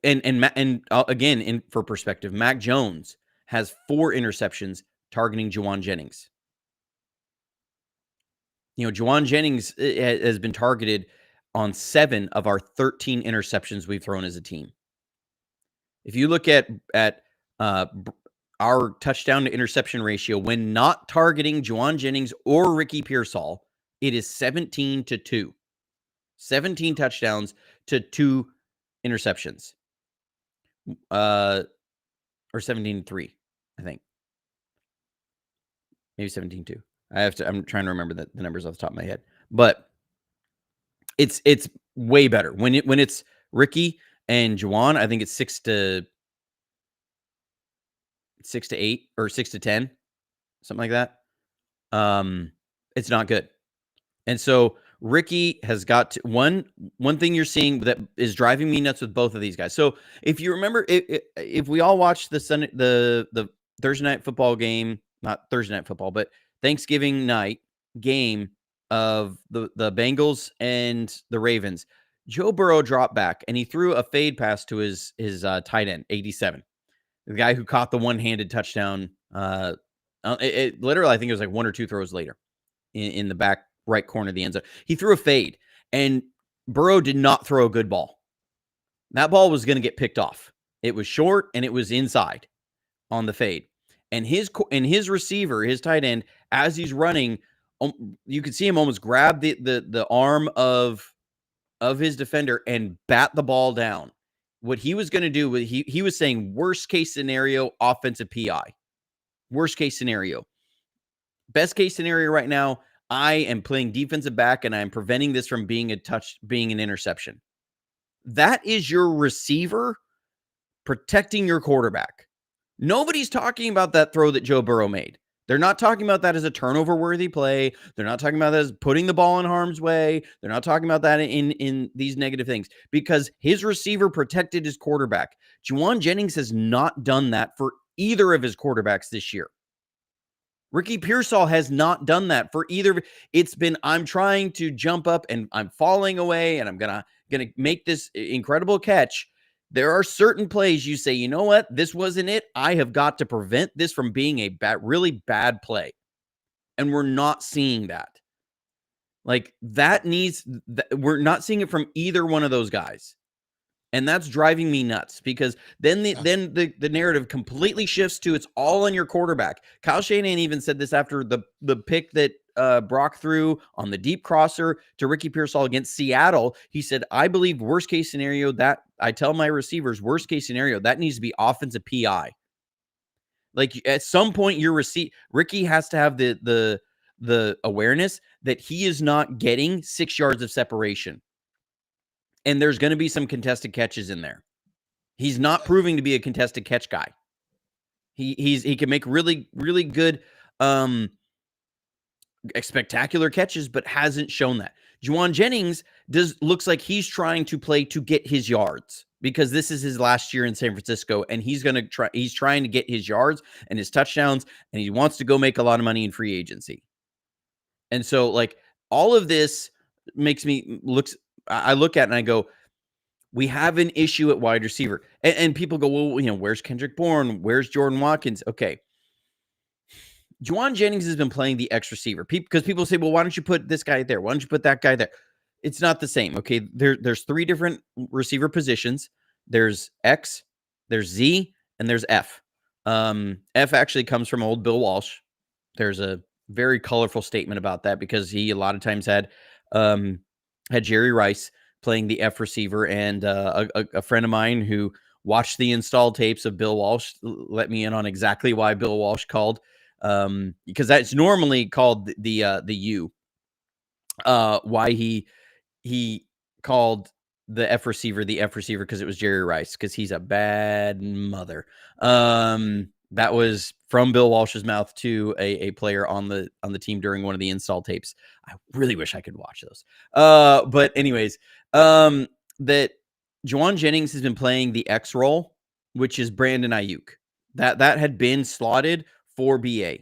and again, for perspective, Mac Jones has 4 interceptions targeting Juwan Jennings. Juwan Jennings has been targeted on 7 of our 13 interceptions we've thrown as a team. If you look at our touchdown to interception ratio when not targeting Juwan Jennings or Ricky Pearsall, it is 17-2. 17 touchdowns to 2 interceptions. Or 17-3, I think. Maybe 17-2. I'm trying to remember the numbers off the top of my head. But it's way better. When it's Ricky and Juwan, I think it's 6-8 or 6-10, something like that. It's not good. And so Ricky has got to, one thing you're seeing that is driving me nuts with both of these guys. So if you remember, if we all watched the Thursday night football game, not Thursday night football, but Thanksgiving night game of the Bengals and the Ravens, Joe Burrow dropped back and he threw a fade pass to his tight end, 87, the guy who caught the one-handed touchdown. It literally, I think it was like 1 or 2 throws later in the back right corner of the end zone. He threw a fade, and Burrow did not throw a good ball. That ball was going to get picked off. It was short and it was inside on the fade. And his receiver, his tight end, as he's running, you could see him almost grab the arm of his defender and bat the ball down. What he was going to do, he was saying worst case scenario, offensive PI. Worst case scenario. Best case scenario right now, I am playing defensive back and I'm preventing this from being being an interception. That is your receiver protecting your quarterback. Nobody's talking about that throw that Joe Burrow made. They're not talking about that as a turnover-worthy play. They're not talking about that as putting the ball in harm's way. They're not talking about that in these negative things because his receiver protected his quarterback. Juwan Jennings has not done that for either of his quarterbacks this year. Ricky Pearsall has not done that for either. It's been, I'm trying to jump up and I'm falling away and I'm gonna make this incredible catch. There are certain plays you say, you know what? This wasn't it. I have got to prevent this from being a really bad play. And we're not seeing that. Like we're not seeing it from either one of those guys. And that's driving me nuts because then the narrative completely shifts to it's all on your quarterback. Kyle Shanahan even said this after the pick that Brock threw on the deep crosser to Ricky Pearsall against Seattle. He said, I believe worst case scenario that I tell my receivers, worst case scenario, that needs to be offensive PI. Like at some point Ricky has to have the awareness that he is not getting 6 yards of separation. And there's going to be some contested catches in there. He's not proving to be a contested catch guy. He can make really, really good, spectacular catches, but hasn't shown that. Juwan Jennings looks like he's trying to play to get his yards because this is his last year in San Francisco, and he's trying to get his yards and his touchdowns, and he wants to go make a lot of money in free agency. And so, like, all of this makes me I look at it and I go, we have an issue at wide receiver. And people go, well, where's Kendrick Bourne? Where's Jordan Watkins? Okay. Juwan Jennings has been playing the X receiver because people say, well, why don't you put this guy there? Why don't you put that guy there? It's not the same. Okay. There's 3 different receiver positions. There's X, there's Z, and there's F. F actually comes from old Bill Walsh. There's a very colorful statement about that because he a lot of times had Jerry Rice playing the F receiver, and a friend of mine who watched the install tapes of Bill Walsh let me in on exactly why Bill Walsh called, because that's normally called the U. Why he called the F receiver because it was Jerry Rice, because he's a bad mother. That was from Bill Walsh's mouth to a player on the team during one of the install tapes. I really wish I could watch those. But anyways, that Juwan Jennings has been playing the X role, which is Brandon Ayuk. That had been slotted for BA.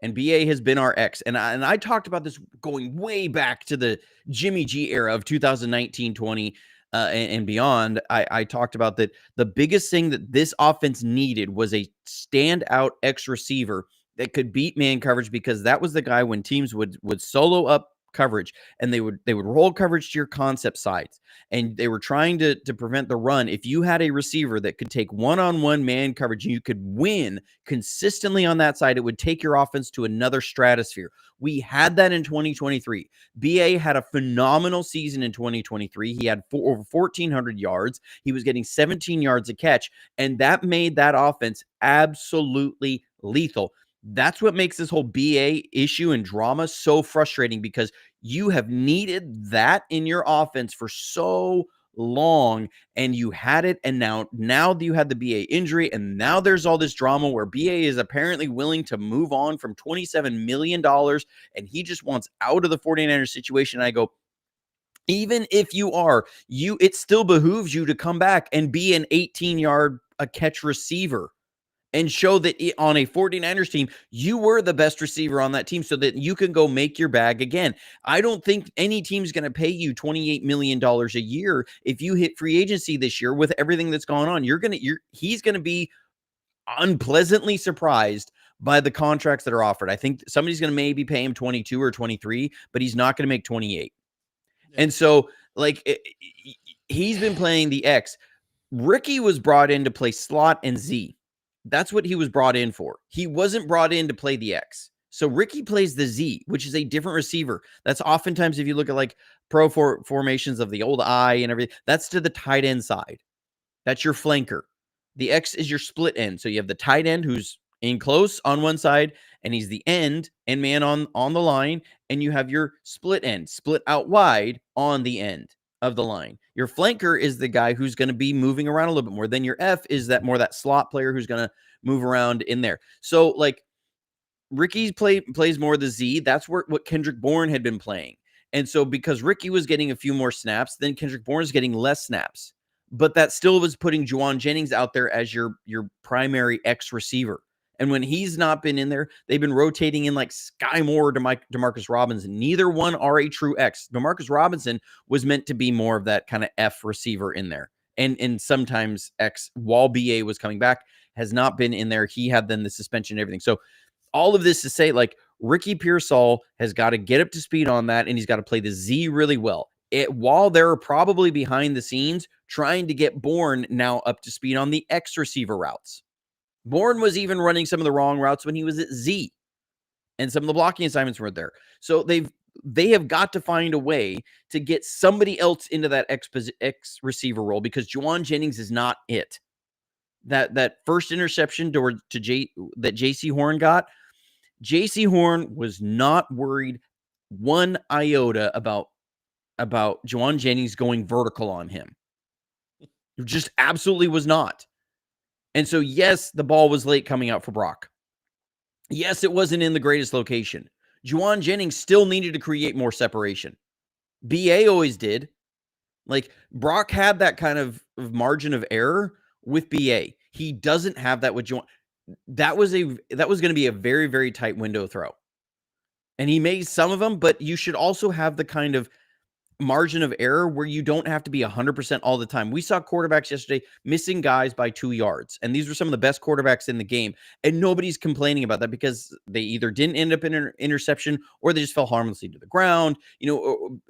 And BA has been our X. And I talked about this going way back to the Jimmy G era of 2019-20 and beyond. I talked about that the biggest thing that this offense needed was a standout X receiver that could beat man coverage, because that was the guy when teams would solo up coverage and they would roll coverage to your concept sides, and they were trying to prevent the run. If you had a receiver that could take one-on-one man coverage and you could win consistently on that side, it would take your offense to another stratosphere. We had that in 2023. BA had a phenomenal season in 2023. He had over 1,400 yards. He was getting 17 yards a catch, and that made that offense absolutely lethal. That's what makes this whole BA issue and drama so frustrating, because you have needed that in your offense for so long, and you had it, and now you had the BA injury, and now there's all this drama where BA is apparently willing to move on from $27 million, and he just wants out of the 49ers situation. And I go, even if you are, it still behooves you to come back and be an 18-yard a catch receiver and show that on a 49ers team, you were the best receiver on that team, so that you can go make your bag again. I don't think any team's going to pay you $28 million a year if you hit free agency this year with everything that's going on. He's going to be unpleasantly surprised by the contracts that are offered. I think somebody's going to maybe pay him 22 or 23, but he's not going to make 28. Yeah. And so, Like he's been playing the X. Ricky was brought in to play slot and Z. That's what he was brought in for. He wasn't brought in to play the X. So Ricky plays the Z, which is a different receiver. That's oftentimes, if you look at like formations of the old I and everything, that's to the tight end side. That's your flanker. The X is your split end. So you have the tight end who's in close on one side, and he's the end man on the line, and you have your split end, split out wide on the end of the line. Your flanker is the guy who's going to be moving around a little bit more. Then your F is that slot player who's going to move around in there. So like Ricky plays more the Z. That's what Kendrick Bourne had been playing. And so because Ricky was getting a few more snaps, then Kendrick Bourne's getting less snaps. But that still was putting Juwan Jennings out there as your primary X receiver. And when he's not been in there, they've been rotating in like Sky Moore to Demarcus Robinson. Neither one are a true X. Demarcus Robinson was meant to be more of that kind of F receiver in there. And sometimes X, while BA was coming back, has not been in there. He had then the suspension and everything. So all of this to say, like, Ricky Pearsall has got to get up to speed on that, and he's got to play the Z really well. While they're probably behind the scenes trying to get Bourne now up to speed on the X receiver routes. Bourne was even running some of the wrong routes when he was at Z, and some of the blocking assignments were there. So they have got to find a way to get somebody else into that X receiver role, because Juwan Jennings is not it. That first interception that JC Horn got, JC Horn was not worried one iota about Juwan Jennings going vertical on him. It just absolutely was not. And so, yes, the ball was late coming out for Brock. Yes, it wasn't in the greatest location. Juwan Jennings still needed to create more separation. BA always did. Like, Brock had that kind of margin of error with BA. He doesn't have that with Juwan. That was going to be a very, very tight window throw. And he made some of them, but you should also have the kind of margin of error where you don't have to be 100% all the time. We saw quarterbacks yesterday missing guys by 2 yards, and these were some of the best quarterbacks in the game, and nobody's complaining about that because they either didn't end up in an interception or they just fell harmlessly to the ground.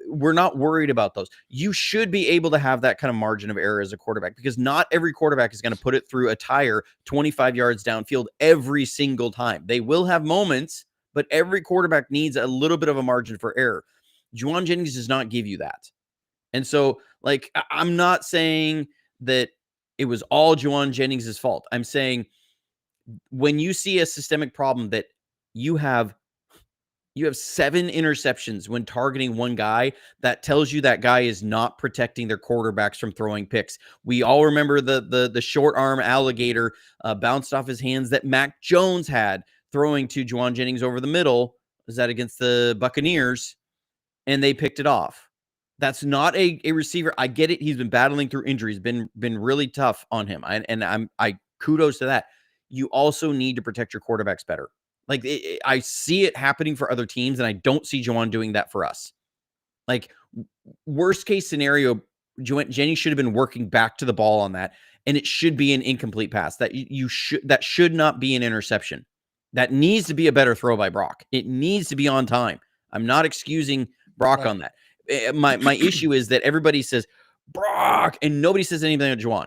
We're not worried about those. You should be able to have that kind of margin of error as a quarterback, because not every quarterback is going to put it through a tire 25 yards downfield every single time. They will have moments, but every quarterback needs a little bit of a margin for error. Juwan Jennings does not give you that. And so, like, I'm not saying that it was all Juwan Jennings' fault. I'm saying when you see a systemic problem that you have 7 interceptions when targeting one guy, that tells you that guy is not protecting their quarterbacks from throwing picks. We all remember the short arm alligator bounced off his hands that Mac Jones had throwing to Juwan Jennings over the middle. Was that against the Buccaneers? And they picked it off. That's not a receiver. I get it. He's been battling through injuries, been really tough on him. I kudos to that. You also need to protect your quarterbacks better. Like, I see it happening for other teams, and I don't see Juwan doing that for us. Like, worst case scenario, Jenny should have been working back to the ball on that, and it should be an incomplete pass. That should not be an interception. That needs to be a better throw by Brock. It needs to be on time. I'm not excusing Brock on that. My issue is that everybody says Brock and nobody says anything about Juwan.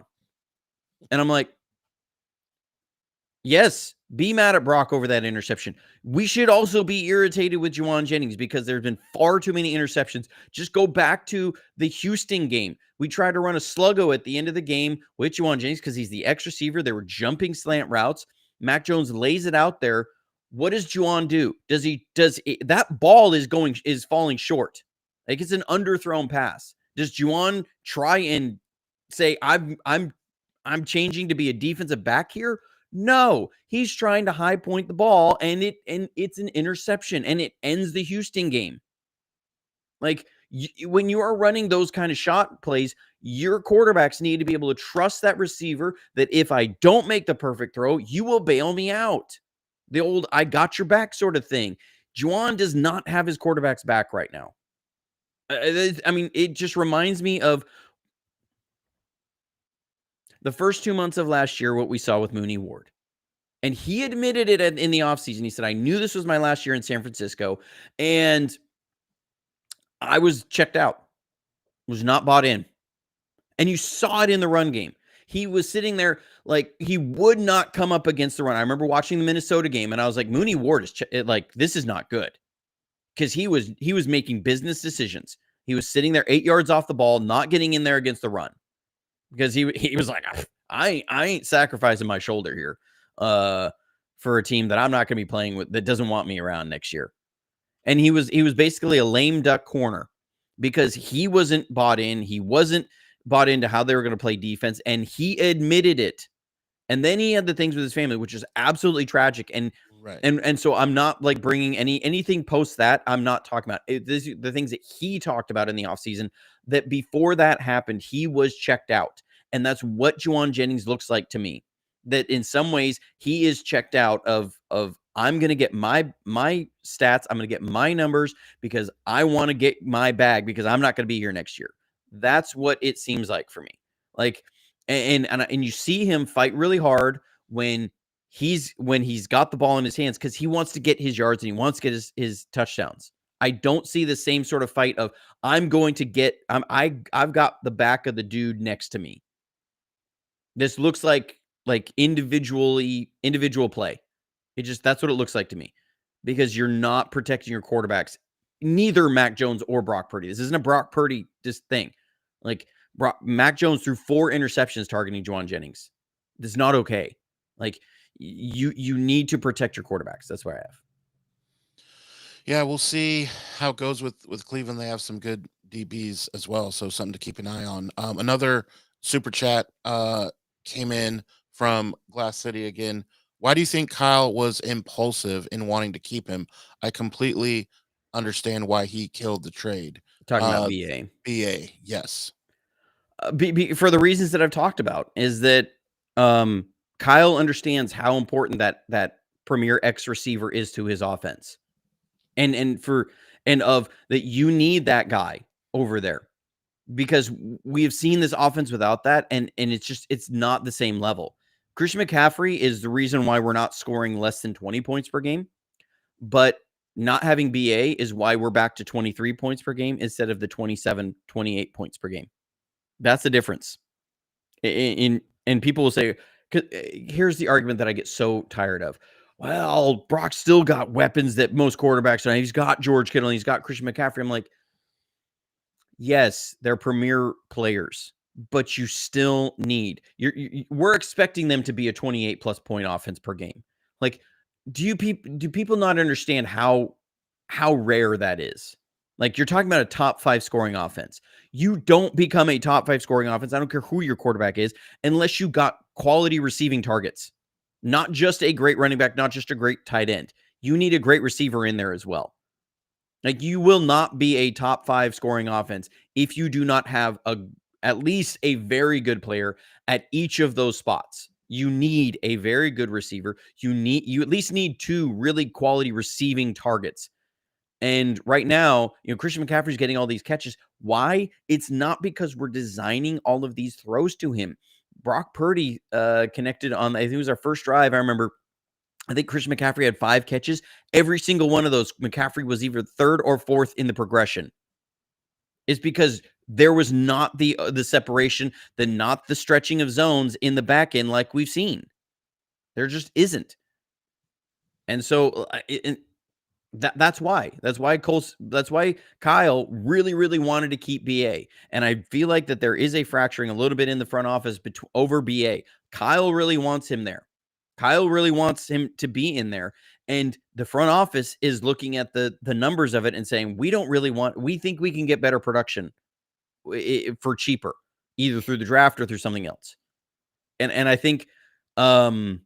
And I'm like, yes, be mad at Brock over that interception. We should also be irritated with Juwan Jennings because there's been far too many interceptions. Just go back to the Houston game. We tried to run a sluggo at the end of the game with Juwan Jennings because he's the X receiver. They were jumping slant routes. Mac Jones lays it out there. What does Juwan do? That ball is falling short. Like, it's an underthrown pass. Does Juwan try and say, I'm changing to be a defensive back here? No, he's trying to high point the ball, and it's an interception, and it ends the Houston game. Like, when you are running those kind of shot plays, your quarterbacks need to be able to trust that receiver that if I don't make the perfect throw, you will bail me out. The old I got your back sort of thing. Juwan does not have his quarterback's back right now. I mean, it just reminds me of the first 2 months of last year, what we saw with Mooney Ward. And he admitted it in the offseason. He said, I knew this was my last year in San Francisco, and I was checked out. was not bought in. And you saw it in the run game. He was sitting there like he would not come up against the run. I remember watching the Minnesota game and I was like, Mooney Ward is like, this is not good. Because he was making business decisions. He was sitting there 8 yards off the ball, not getting in there against the run. Because he was like, I ain't sacrificing my shoulder here for a team that I'm not going to be playing with that doesn't want me around next year. And he was basically a lame duck corner because he wasn't bought in. He wasn't bought into how they were going to play defense, and he admitted it. And then he had the things with his family, which is absolutely tragic. And Right. and so I'm not like bringing anything post that. I'm not talking about it. The things that he talked about in the offseason, that before that happened, he was checked out. And that's what Juwan Jennings looks like to me. That in some ways he is checked out of I'm going to get my stats. I'm going to get my numbers because I want to get my bag because I'm not going to be here next year. That's what it seems like for me. Like, and you see him fight really hard when he's got the ball in his hands because he wants to get his yards and he wants to get his touchdowns. I don't see the same sort of fight of I'm going to get I've got the back of the dude next to me. This looks like individual play. That's what it looks like to me because you're not protecting your quarterbacks. Neither Mac Jones or Brock Purdy. This isn't a Brock Purdy thing. Like Mac Jones threw 4 interceptions targeting Juwan Jennings. This is not okay. Like you need to protect your quarterbacks. That's what I have. Yeah, we'll see how it goes with Cleveland. They have some good DBs as well, so something to keep an eye on. Another super chat came in from Glass City again. Why do you think Kyle was impulsive in wanting to keep him? I completely understand why he killed the trade. Talking about BA. BA, yes. For the reasons that I've talked about, is that Kyle understands how important that premier X receiver is to his offense. And of that you need that guy over there because we have seen this offense without that, and it's not the same level. Christian McCaffrey is the reason why we're not scoring less than 20 points per game, but not having BA is why we're back to 23 points per game instead of the 27, 28 points per game. That's the difference. And people will say, here's the argument that I get so tired of. Well, Brock still got weapons that most quarterbacks don't. He's got George Kittle and he's got Christian McCaffrey. I'm like, yes, they're premier players, but you still need. We're expecting them to be a 28 plus point offense per game. Like, do people not understand how rare that is? Like, you're talking about a top 5 scoring offense. You don't become a top 5 scoring offense. I don't care who your quarterback is, unless you got quality receiving targets, not just a great running back, not just a great tight end. You need a great receiver in there as well. Like, you will not be a top 5 scoring offense if you do not have at least a very good player at each of those spots. You need a very good receiver. You at least need 2 really quality receiving targets. And right now, Christian McCaffrey's getting all these catches. Why? It's not because we're designing all of these throws to him. Brock Purdy connected on, I think it was our first drive. I think Christian McCaffrey had 5 catches. Every single one of those, McCaffrey was either 3rd or 4th in the progression. It's because there was not the separation, not the stretching of zones in the back end like we've seen. There just isn't. And so that's why Kyle really, really wanted to keep BA. And I feel like that there is a fracturing a little bit in the front office over BA. Kyle really wants him there. Kyle really wants him to be in there. And the front office is looking at the numbers of it and saying, we think we can get better production for cheaper, either through the draft or through something else. And I think, that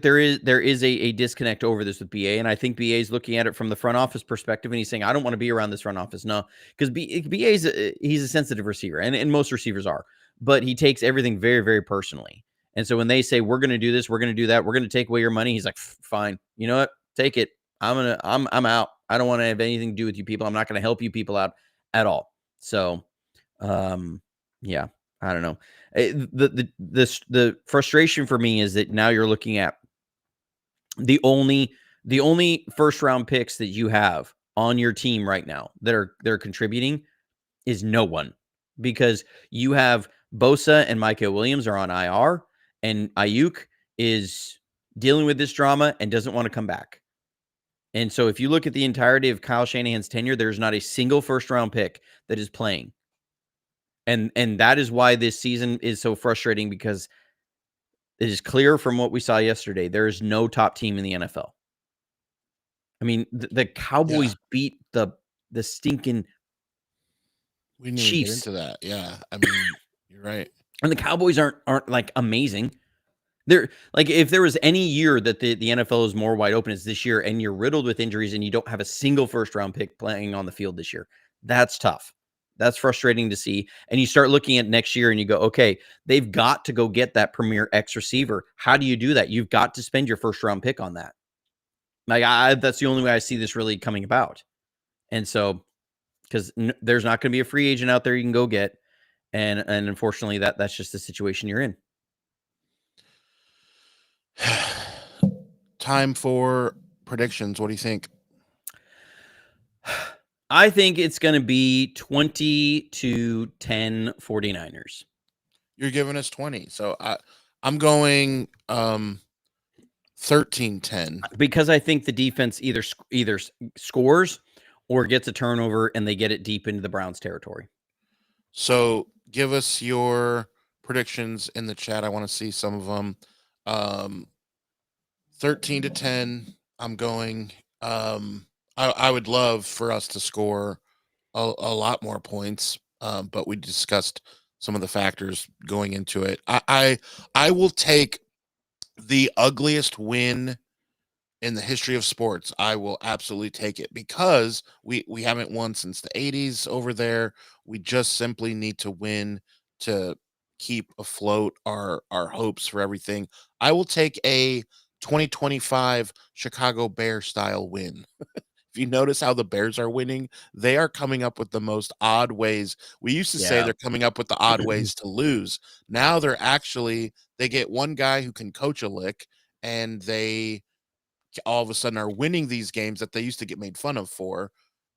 there is a disconnect over this with BA. And I think BA is looking at it from the front office perspective. And he's saying, I don't want to be around this front office. No, because BA he's a sensitive receiver, and most receivers are, but he takes everything very, very personally. And so when they say, we're going to do this, we're going to do that, we're going to take away your money, he's like, fine. You know what? Take it. I'm out. I don't want to have anything to do with you people. I'm not going to help you people out at all. So, yeah, I don't know. The frustration for me is that now you're looking at the only first round picks that you have on your team right now that are contributing is no one, because you have Bosa and Micah Williams are on IR, and Ayuk is dealing with this drama and doesn't want to come back. And so if you look at the entirety of Kyle Shanahan's tenure, there's not a single first-round pick that is playing. And that is why this season is so frustrating, because it is clear from what we saw yesterday, there is no top team in the NFL. I mean, the Cowboys beat the stinking We didn't even get Chiefs. into that. Yeah. I mean, you're right. And the Cowboys aren't like amazing. They're like, if there was any year that the NFL is more wide open, it's this year, and you're riddled with injuries and you don't have a single first round pick playing on the field this year. That's tough. That's frustrating to see. And you start looking at next year and you go, okay, they've got to go get that premier X receiver. How do you do that? You've got to spend your first round pick on that. Like, that's the only way I see this really coming about. And so, because there's not going to be a free agent out there you can go get. And unfortunately, that's just the situation you're in. Time for predictions. What do you think? I think it's going to be 20-10 49ers. You're giving us 20. So I'm going 13-10. Because I think the defense either scores or gets a turnover and they get it deep into the Browns territory. So give us your predictions in the chat. I want to see some of them. 13-10. I'm going. I would love for us to score a lot more points, but we discussed some of the factors going into it. I will take the ugliest win in the history of sports. I will absolutely take it, because we haven't won since the 80s over there. We just simply need to win to keep afloat our hopes for everything. I will take a 2025 Chicago Bear style win. If you notice how the Bears are winning, they are coming up with the most odd ways. We used to say they're coming up with the odd ways to lose. Now they get one guy who can coach a lick, and they all of a sudden are winning these games that they used to get made fun of for.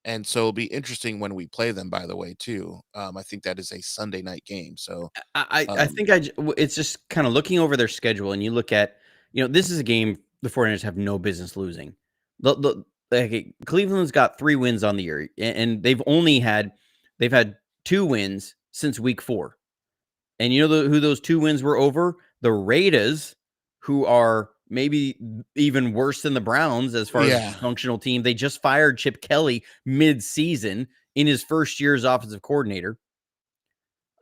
And so it'll be interesting when we play them, by the way, too. I think that is a Sunday night game. So I think it's just kind of looking over their schedule, and you look at, this is a game the 49ers have no business losing. Cleveland's got 3 wins on the year, and they've had 2 wins since week 4. And you know who those 2 wins were over? The Raiders, who are maybe even worse than the Browns as far as a functional team. They just fired Chip Kelly mid-season in his first year as offensive coordinator,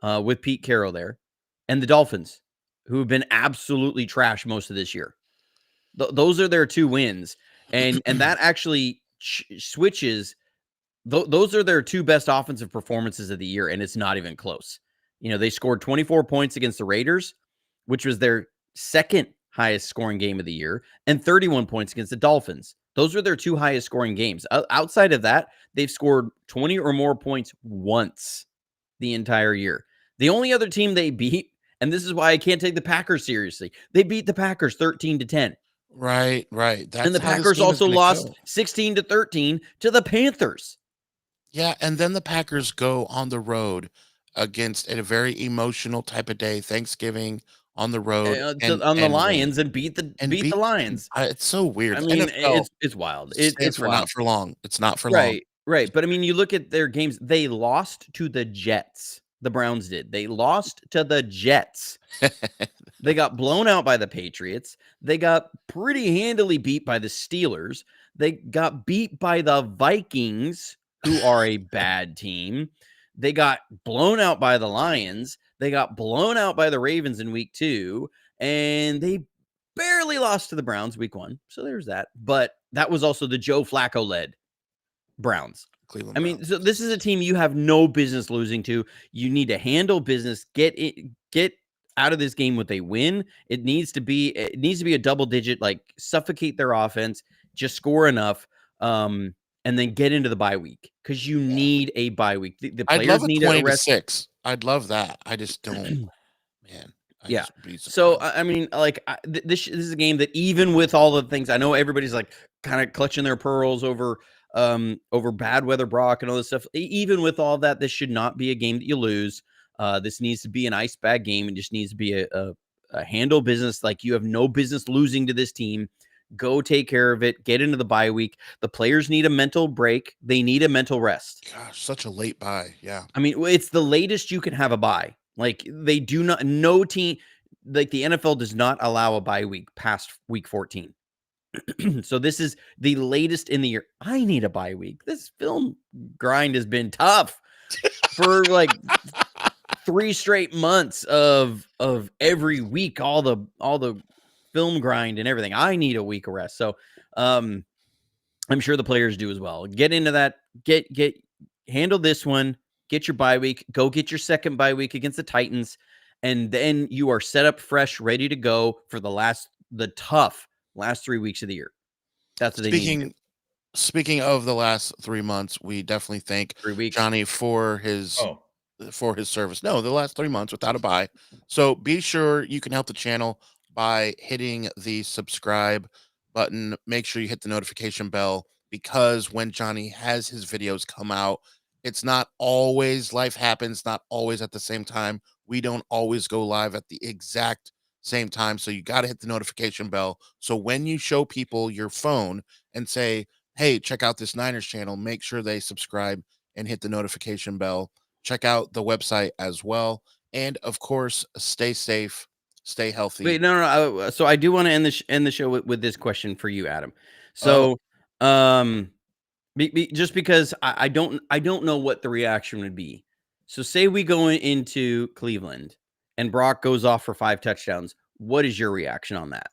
with Pete Carroll there. And the Dolphins, who have been absolutely trash most of this year. Those are their 2 wins. And that actually switches. Those are their 2 best offensive performances of the year, and it's not even close. They scored 24 points against the Raiders, which was their second highest scoring game of the year, and 31 points against the Dolphins. Those are their 2 highest scoring games. Outside of that, they've scored 20 or more points once the entire year. The only other team they beat, and this is why I can't take the Packers seriously, they beat the Packers 13-10. Right. And the Packers also lost 16-13 to the Panthers. Yeah, and then the Packers go on the road against a very emotional type of day, Thanksgiving, on the road, on the Lions, and beat the Lions. It's so weird. I mean, it's wild. It's wild. Not for long. It's not for long. Right. But I mean, you look at their games. They lost to the Jets. The Browns did. They lost to the Jets. They got blown out by the Patriots. They got pretty handily beat by the Steelers. They got beat by the Vikings, who are a bad team. They got blown out by the Lions. They got blown out by the Ravens in week 2. And they barely lost to the Browns week 1. So there's that. But that was also the Joe Flacco-led Browns. Cleveland. I mean, so this is a team you have no business losing to. You need to handle business. Get out of this game with a win. It needs to be a double digit, like suffocate their offense, just score enough, and then get into the bye week, because you need a bye week. The players need a rest. 20-6. I'd love that. I just don't, man. So I mean, like this is a game that, even with all the things, I know everybody's like kind of clutching their pearls over over bad weather Brock and all this stuff. Even with all that, this should not be a game that you lose. This needs to be an ice bag game. It just needs to be a handle business. Like, you have no business losing to this team. Go take care of it. Get into the bye week. The players need a mental break. They need a mental rest. Gosh, such a late bye. Yeah. I mean, it's the latest you can have a bye. Like, they do not, no team, like the NFL does not allow a bye week past week 14. So this is the latest in the year. I need a bye week. This film grind has been tough for like 3 straight months of every week, all the film grind and everything. I need a week of rest. So I'm sure the players do as well. Get into that, get handle this one, get your bye week, go get your second bye week against the Titans, and then you are set up fresh, ready to go for the tough last 3 weeks of the year. That's what they need to do. Speaking of the last 3 months, we definitely thank 3 weeks. Johnny for his service. No, the last 3 months without a bye. So be sure you can help the channel by hitting the subscribe button. Make sure you hit the notification bell, because when Johnny has his videos come out, it's not always, life happens, not always at the same time. We don't always go live at the exact same time. So you got to hit the notification bell. So when you show people your phone and say, hey, check out this Niners channel, make sure they subscribe and hit the notification bell. Check out the website as well. And of course, stay safe, stay healthy. Wait, no. So I do want to end the show with this question for you, Adam. So, just because I don't know what the reaction would be. So say we go into Cleveland and Brock goes off for 5 touchdowns. What is your reaction on that?